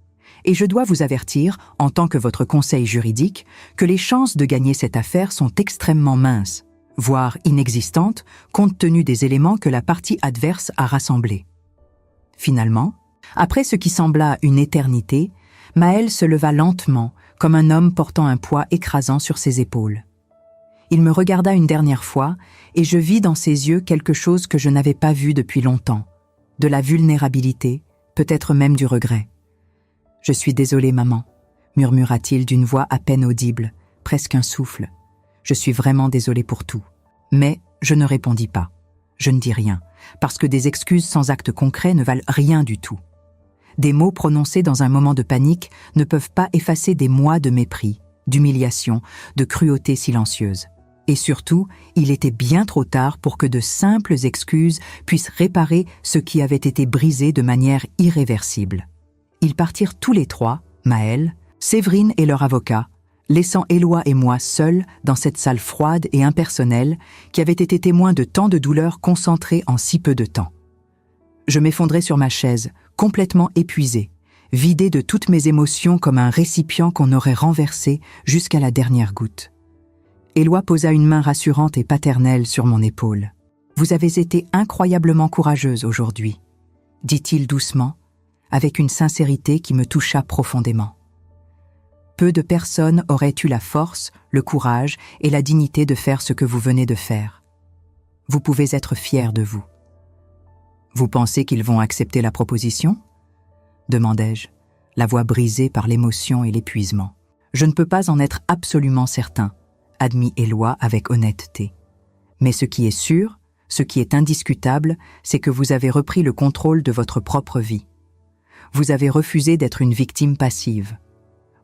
Speaker 1: Et je dois vous avertir, en tant que votre conseil juridique, que les chances de gagner cette affaire sont extrêmement minces, voire inexistantes, compte tenu des éléments que la partie adverse a rassemblés. » Finalement, après ce qui sembla une éternité, Maëlle se leva lentement, comme un homme portant un poids écrasant sur ses épaules. Il me regarda une dernière fois, et je vis dans ses yeux quelque chose que je n'avais pas vu depuis longtemps, de la vulnérabilité, peut-être même du regret. « Je suis désolé, maman, » murmura-t-il d'une voix à peine audible, presque un souffle. « Je suis vraiment désolé pour tout. » Mais je ne répondis pas. Je ne dis rien, parce que des excuses sans acte concret ne valent rien du tout. Des mots prononcés dans un moment de panique ne peuvent pas effacer des mois de mépris, d'humiliation, de cruauté silencieuse. Et surtout, il était bien trop tard pour que de simples excuses puissent réparer ce qui avait été brisé de manière irréversible. Ils partirent tous les trois, Maëlle, Séverine et leur avocat, laissant Éloi et moi seuls dans cette salle froide et impersonnelle qui avait été témoin de tant de douleurs concentrées en si peu de temps. Je m'effondrais sur ma chaise, complètement épuisée, vidée de toutes mes émotions comme un récipient qu'on aurait renversé jusqu'à la dernière goutte. Éloi posa une main rassurante et paternelle sur mon épaule. « Vous avez été incroyablement courageuse aujourd'hui », dit-il doucement, avec une sincérité qui me toucha profondément. Peu de personnes auraient eu la force, le courage et la dignité de faire ce que vous venez de faire. Vous pouvez être fiers de vous. « Vous pensez qu'ils vont accepter la proposition ?» demandai-je, la voix brisée par l'émotion et l'épuisement. « Je ne peux pas en être absolument certain, » admit Éloi avec honnêteté. « Mais ce qui est sûr, ce qui est indiscutable, c'est que vous avez repris le contrôle de votre propre vie. Vous avez refusé d'être une victime passive.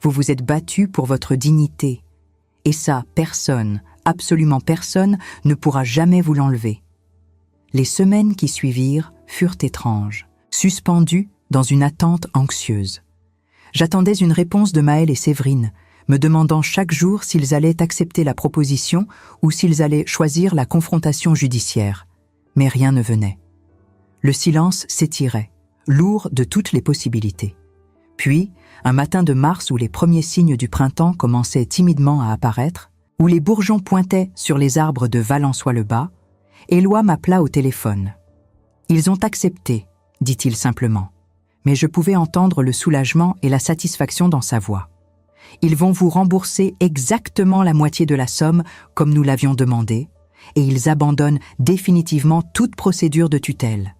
Speaker 1: Vous vous êtes battu pour votre dignité. Et ça, personne, absolument personne, ne pourra jamais vous l'enlever. » Les semaines qui suivirent furent étranges, suspendues dans une attente anxieuse. J'attendais une réponse de Maël et Séverine, me demandant chaque jour s'ils allaient accepter la proposition ou s'ils allaient choisir la confrontation judiciaire. Mais rien ne venait. Le silence s'étirait, lourd de toutes les possibilités. Puis, un matin de mars où les premiers signes du printemps commençaient timidement à apparaître, où les bourgeons pointaient sur les arbres de Valençois-le-Bas, Éloi m'appela au téléphone. « Ils ont accepté », dit-il simplement, mais je pouvais entendre le soulagement et la satisfaction dans sa voix. « Ils vont vous rembourser exactement la moitié de la somme comme nous l'avions demandé, et ils abandonnent définitivement toute procédure de tutelle.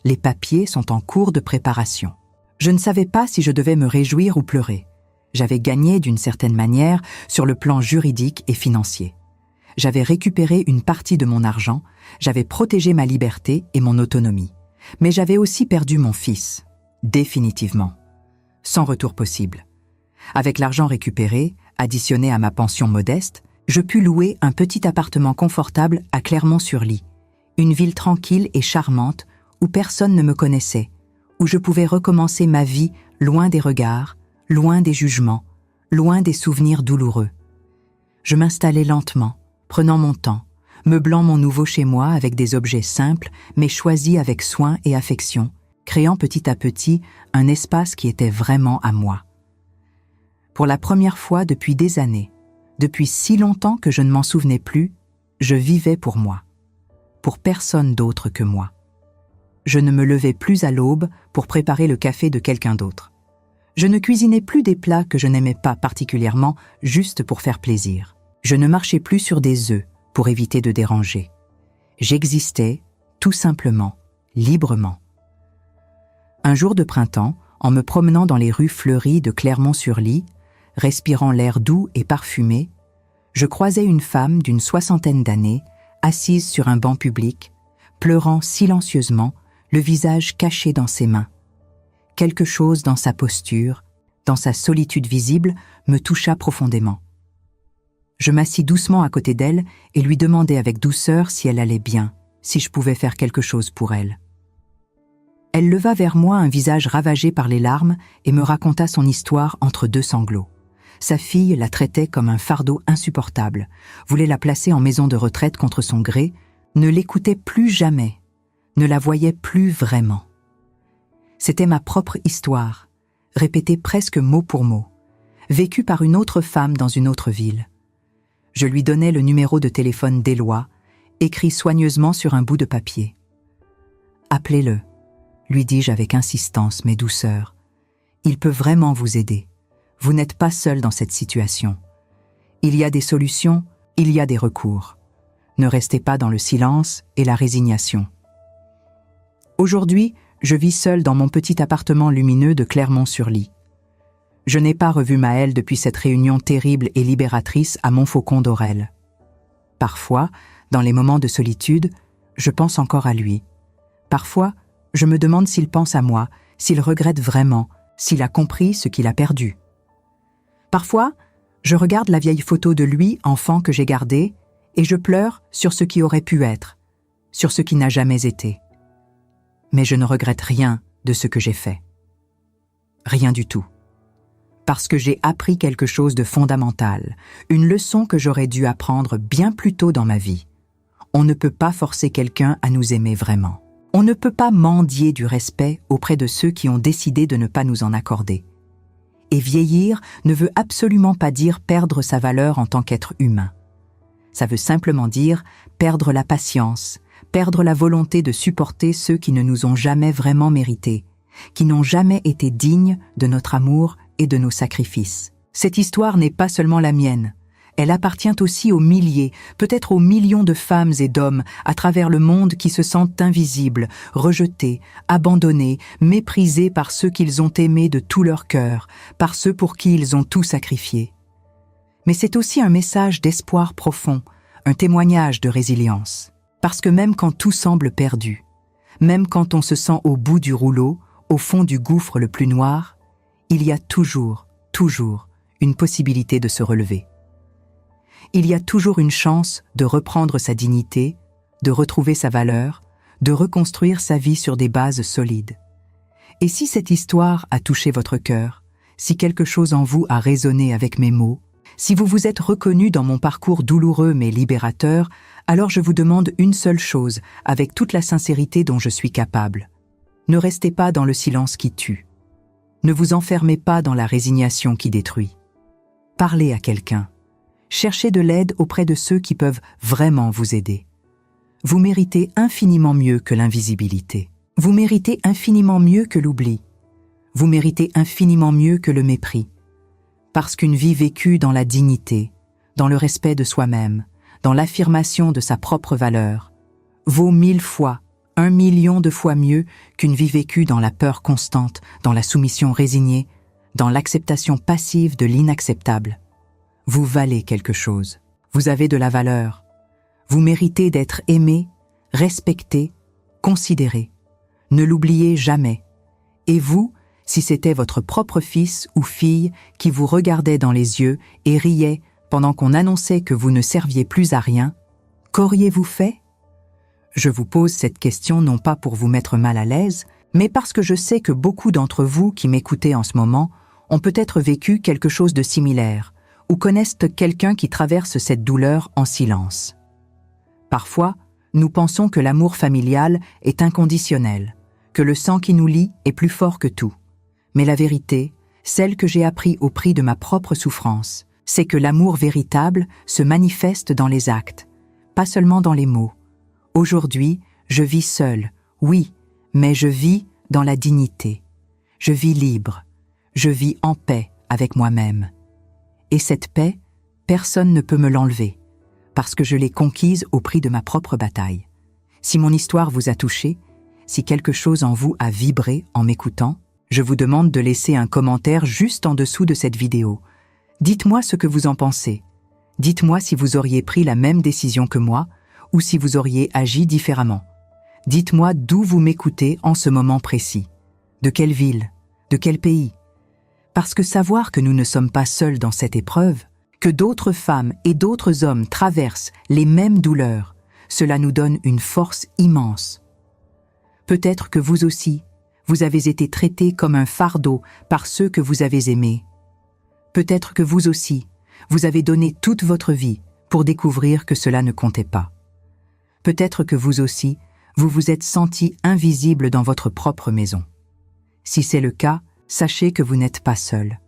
Speaker 1: Les papiers sont en cours de préparation. » Je ne savais pas si je devais me réjouir ou pleurer. J'avais gagné d'une certaine manière sur le plan juridique et financier. J'avais récupéré une partie de mon argent, j'avais protégé ma liberté et mon autonomie. Mais j'avais aussi perdu mon fils, définitivement, sans retour possible. Avec l'argent récupéré, additionné à ma pension modeste, je pus louer un petit appartement confortable à Clermont-sur-Lys, une ville tranquille et charmante où personne ne me connaissait, où je pouvais recommencer ma vie loin des regards, loin des jugements, loin des souvenirs douloureux. Je m'installais lentement, prenant mon temps, meublant mon nouveau chez-moi avec des objets simples mais choisis avec soin et affection, créant petit à petit un espace qui était vraiment à moi. Pour la première fois depuis des années, depuis si longtemps que je ne m'en souvenais plus, je vivais pour moi, pour personne d'autre que moi. Je ne me levais plus à l'aube pour préparer le café de quelqu'un d'autre. Je ne cuisinais plus des plats que je n'aimais pas particulièrement juste pour faire plaisir. Je ne marchais plus sur des œufs pour éviter de déranger. J'existais, tout simplement, librement. Un jour de printemps, en me promenant dans les rues fleuries de Clermont-sur-Lys, respirant l'air doux et parfumé, je croisai une femme d'une 60aine d'années, assise sur un banc public, pleurant silencieusement, le visage caché dans ses mains. Quelque chose dans sa posture, dans sa solitude visible, me toucha profondément. Je m'assis doucement à côté d'elle et lui demandai avec douceur si elle allait bien, si je pouvais faire quelque chose pour elle. Elle leva vers moi un visage ravagé par les larmes et me raconta son histoire entre deux sanglots. Sa fille la traitait comme un fardeau insupportable, voulait la placer en maison de retraite contre son gré, ne l'écoutait plus jamais, ne la voyait plus vraiment. C'était ma propre histoire, répétée presque mot pour mot, vécue par une autre femme dans une autre ville. Je lui donnai le numéro de téléphone d'Éloi, écrit soigneusement sur un bout de papier. « Appelez-le », lui dis-je avec insistance mais douceur. « Il peut vraiment vous aider. Vous n'êtes pas seul dans cette situation. Il y a des solutions, il y a des recours. Ne restez pas dans le silence et la résignation. » Aujourd'hui, je vis seul dans mon petit appartement lumineux de Clermont-sur-Lys. Je n'ai pas revu Maël depuis cette réunion terrible et libératrice à Montfaucon d'Aurelle. Parfois, dans les moments de solitude, je pense encore à lui. Parfois, je me demande s'il pense à moi, s'il regrette vraiment, s'il a compris ce qu'il a perdu. Parfois, je regarde la vieille photo de lui, enfant que j'ai gardée, et je pleure sur ce qui aurait pu être, sur ce qui n'a jamais été. Mais je ne regrette rien de ce que j'ai fait. Rien du tout. Parce que j'ai appris quelque chose de fondamental, une leçon que j'aurais dû apprendre bien plus tôt dans ma vie. On ne peut pas forcer quelqu'un à nous aimer vraiment. On ne peut pas mendier du respect auprès de ceux qui ont décidé de ne pas nous en accorder. Et vieillir ne veut absolument pas dire perdre sa valeur en tant qu'être humain. Ça veut simplement dire perdre la patience, perdre la volonté de supporter ceux qui ne nous ont jamais vraiment mérités, qui n'ont jamais été dignes de notre amour et de nos sacrifices. Cette histoire n'est pas seulement la mienne. Elle appartient aussi aux milliers, peut-être aux millions de femmes et d'hommes à travers le monde qui se sentent invisibles, rejetés, abandonnés, méprisés par ceux qu'ils ont aimés de tout leur cœur, par ceux pour qui ils ont tout sacrifié. Mais c'est aussi un message d'espoir profond, un témoignage de résilience. Parce que même quand tout semble perdu, même quand on se sent au bout du rouleau, au fond du gouffre le plus noir, il y a toujours une possibilité de se relever. Il y a toujours une chance de reprendre sa dignité, de retrouver sa valeur, de reconstruire sa vie sur des bases solides. Et si cette histoire a touché votre cœur, si quelque chose en vous a résonné avec mes mots, si vous vous êtes reconnu dans mon parcours douloureux mais libérateur, alors je vous demande une seule chose, avec toute la sincérité dont je suis capable. Ne restez pas dans le silence qui tue. Ne vous enfermez pas dans la résignation qui détruit. Parlez à quelqu'un. Cherchez de l'aide auprès de ceux qui peuvent vraiment vous aider. Vous méritez infiniment mieux que l'invisibilité. Vous méritez infiniment mieux que l'oubli. Vous méritez infiniment mieux que le mépris. Parce qu'une vie vécue dans la dignité, dans le respect de soi-même, dans l'affirmation de sa propre valeur, vaut 1000 fois, 1 million de fois mieux qu'une vie vécue dans la peur constante, dans la soumission résignée, dans l'acceptation passive de l'inacceptable. Vous valez quelque chose. Vous avez de la valeur. Vous méritez d'être aimé, respecté, considéré. Ne l'oubliez jamais. Et vous, si c'était votre propre fils ou fille qui vous regardait dans les yeux et riait pendant qu'on annonçait que vous ne serviez plus à rien, qu'auriez-vous fait? Je vous pose cette question non pas pour vous mettre mal à l'aise, mais parce que je sais que beaucoup d'entre vous qui m'écoutez en ce moment ont peut-être vécu quelque chose de similaire, ou connaissent quelqu'un qui traverse cette douleur en silence. Parfois, nous pensons que l'amour familial est inconditionnel, que le sang qui nous lie est plus fort que tout. Mais la vérité, celle que j'ai appris au prix de ma propre souffrance, c'est que l'amour véritable se manifeste dans les actes, pas seulement dans les mots. Aujourd'hui, je vis seule, oui, mais je vis dans la dignité. Je vis libre, je vis en paix avec moi-même. Et cette paix, personne ne peut me l'enlever, parce que je l'ai conquise au prix de ma propre bataille. Si mon histoire vous a touché, si quelque chose en vous a vibré en m'écoutant, je vous demande de laisser un commentaire juste en dessous de cette vidéo. Dites-moi ce que vous en pensez. Dites-moi si vous auriez pris la même décision que moi, ou si vous auriez agi différemment. Dites-moi d'où vous m'écoutez en ce moment précis. De quelle ville? De quel pays? Parce que savoir que nous ne sommes pas seuls dans cette épreuve, que d'autres femmes et d'autres hommes traversent les mêmes douleurs, cela nous donne une force immense. Peut-être que vous aussi, vous avez été traités comme un fardeau par ceux que vous avez aimés. Peut-être que vous aussi, vous avez donné toute votre vie pour découvrir que cela ne comptait pas. Peut-être que vous aussi, vous vous êtes sentis invisibles dans votre propre maison. Si c'est le cas, sachez que vous n'êtes pas seul.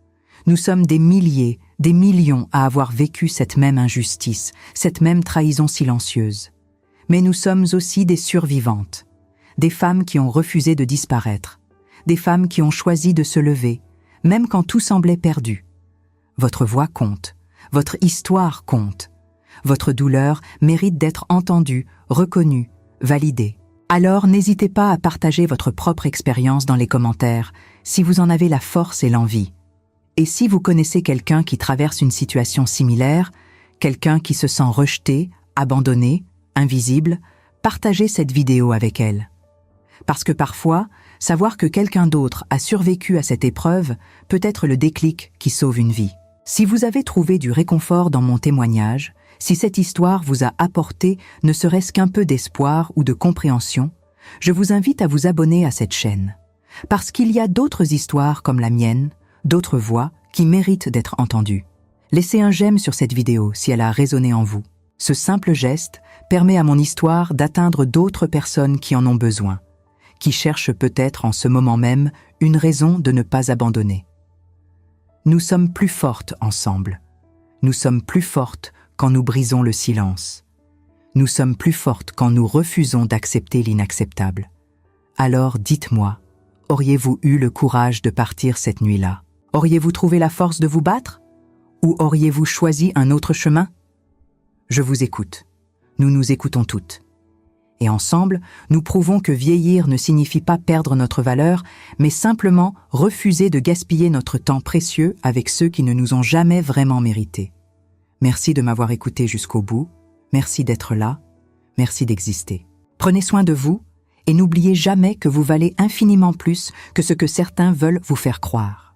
Speaker 1: Nous sommes des milliers, des millions à avoir vécu cette même injustice, cette même trahison silencieuse. Mais nous sommes aussi des survivantes, des femmes qui ont refusé de disparaître, des femmes qui ont choisi de se lever, même quand tout semblait perdu. Votre voix compte, votre histoire compte. Votre douleur mérite d'être entendue, reconnue, validée. Alors n'hésitez pas à partager votre propre expérience dans les commentaires, si vous en avez la force et l'envie. Et si vous connaissez quelqu'un qui traverse une situation similaire, quelqu'un qui se sent rejeté, abandonné, invisible, partagez cette vidéo avec elle. Parce que parfois, savoir que quelqu'un d'autre a survécu à cette épreuve peut être le déclic qui sauve une vie. Si vous avez trouvé du réconfort dans mon témoignage, si cette histoire vous a apporté ne serait-ce qu'un peu d'espoir ou de compréhension, je vous invite à vous abonner à cette chaîne. Parce qu'il y a d'autres histoires comme la mienne, d'autres voix qui méritent d'être entendues. Laissez un j'aime sur cette vidéo si elle a résonné en vous. Ce simple geste permet à mon histoire d'atteindre d'autres personnes qui en ont besoin. qui cherche peut-être en ce moment même une raison de ne pas abandonner. Nous sommes plus fortes ensemble. Nous sommes plus fortes quand nous brisons le silence. Nous sommes plus fortes quand nous refusons d'accepter l'inacceptable. Alors dites-moi, auriez-vous eu le courage de partir cette nuit-là? Auriez-vous trouvé la force de vous battre? Ou auriez-vous choisi un autre chemin? Je vous écoute. Nous nous écoutons toutes. Et ensemble, nous prouvons que vieillir ne signifie pas perdre notre valeur, mais simplement refuser de gaspiller notre temps précieux avec ceux qui ne nous ont jamais vraiment mérité. Merci de m'avoir écouté jusqu'au bout. Merci d'être là. Merci d'exister. Prenez soin de vous et n'oubliez jamais que vous valez infiniment plus que ce que certains veulent vous faire croire.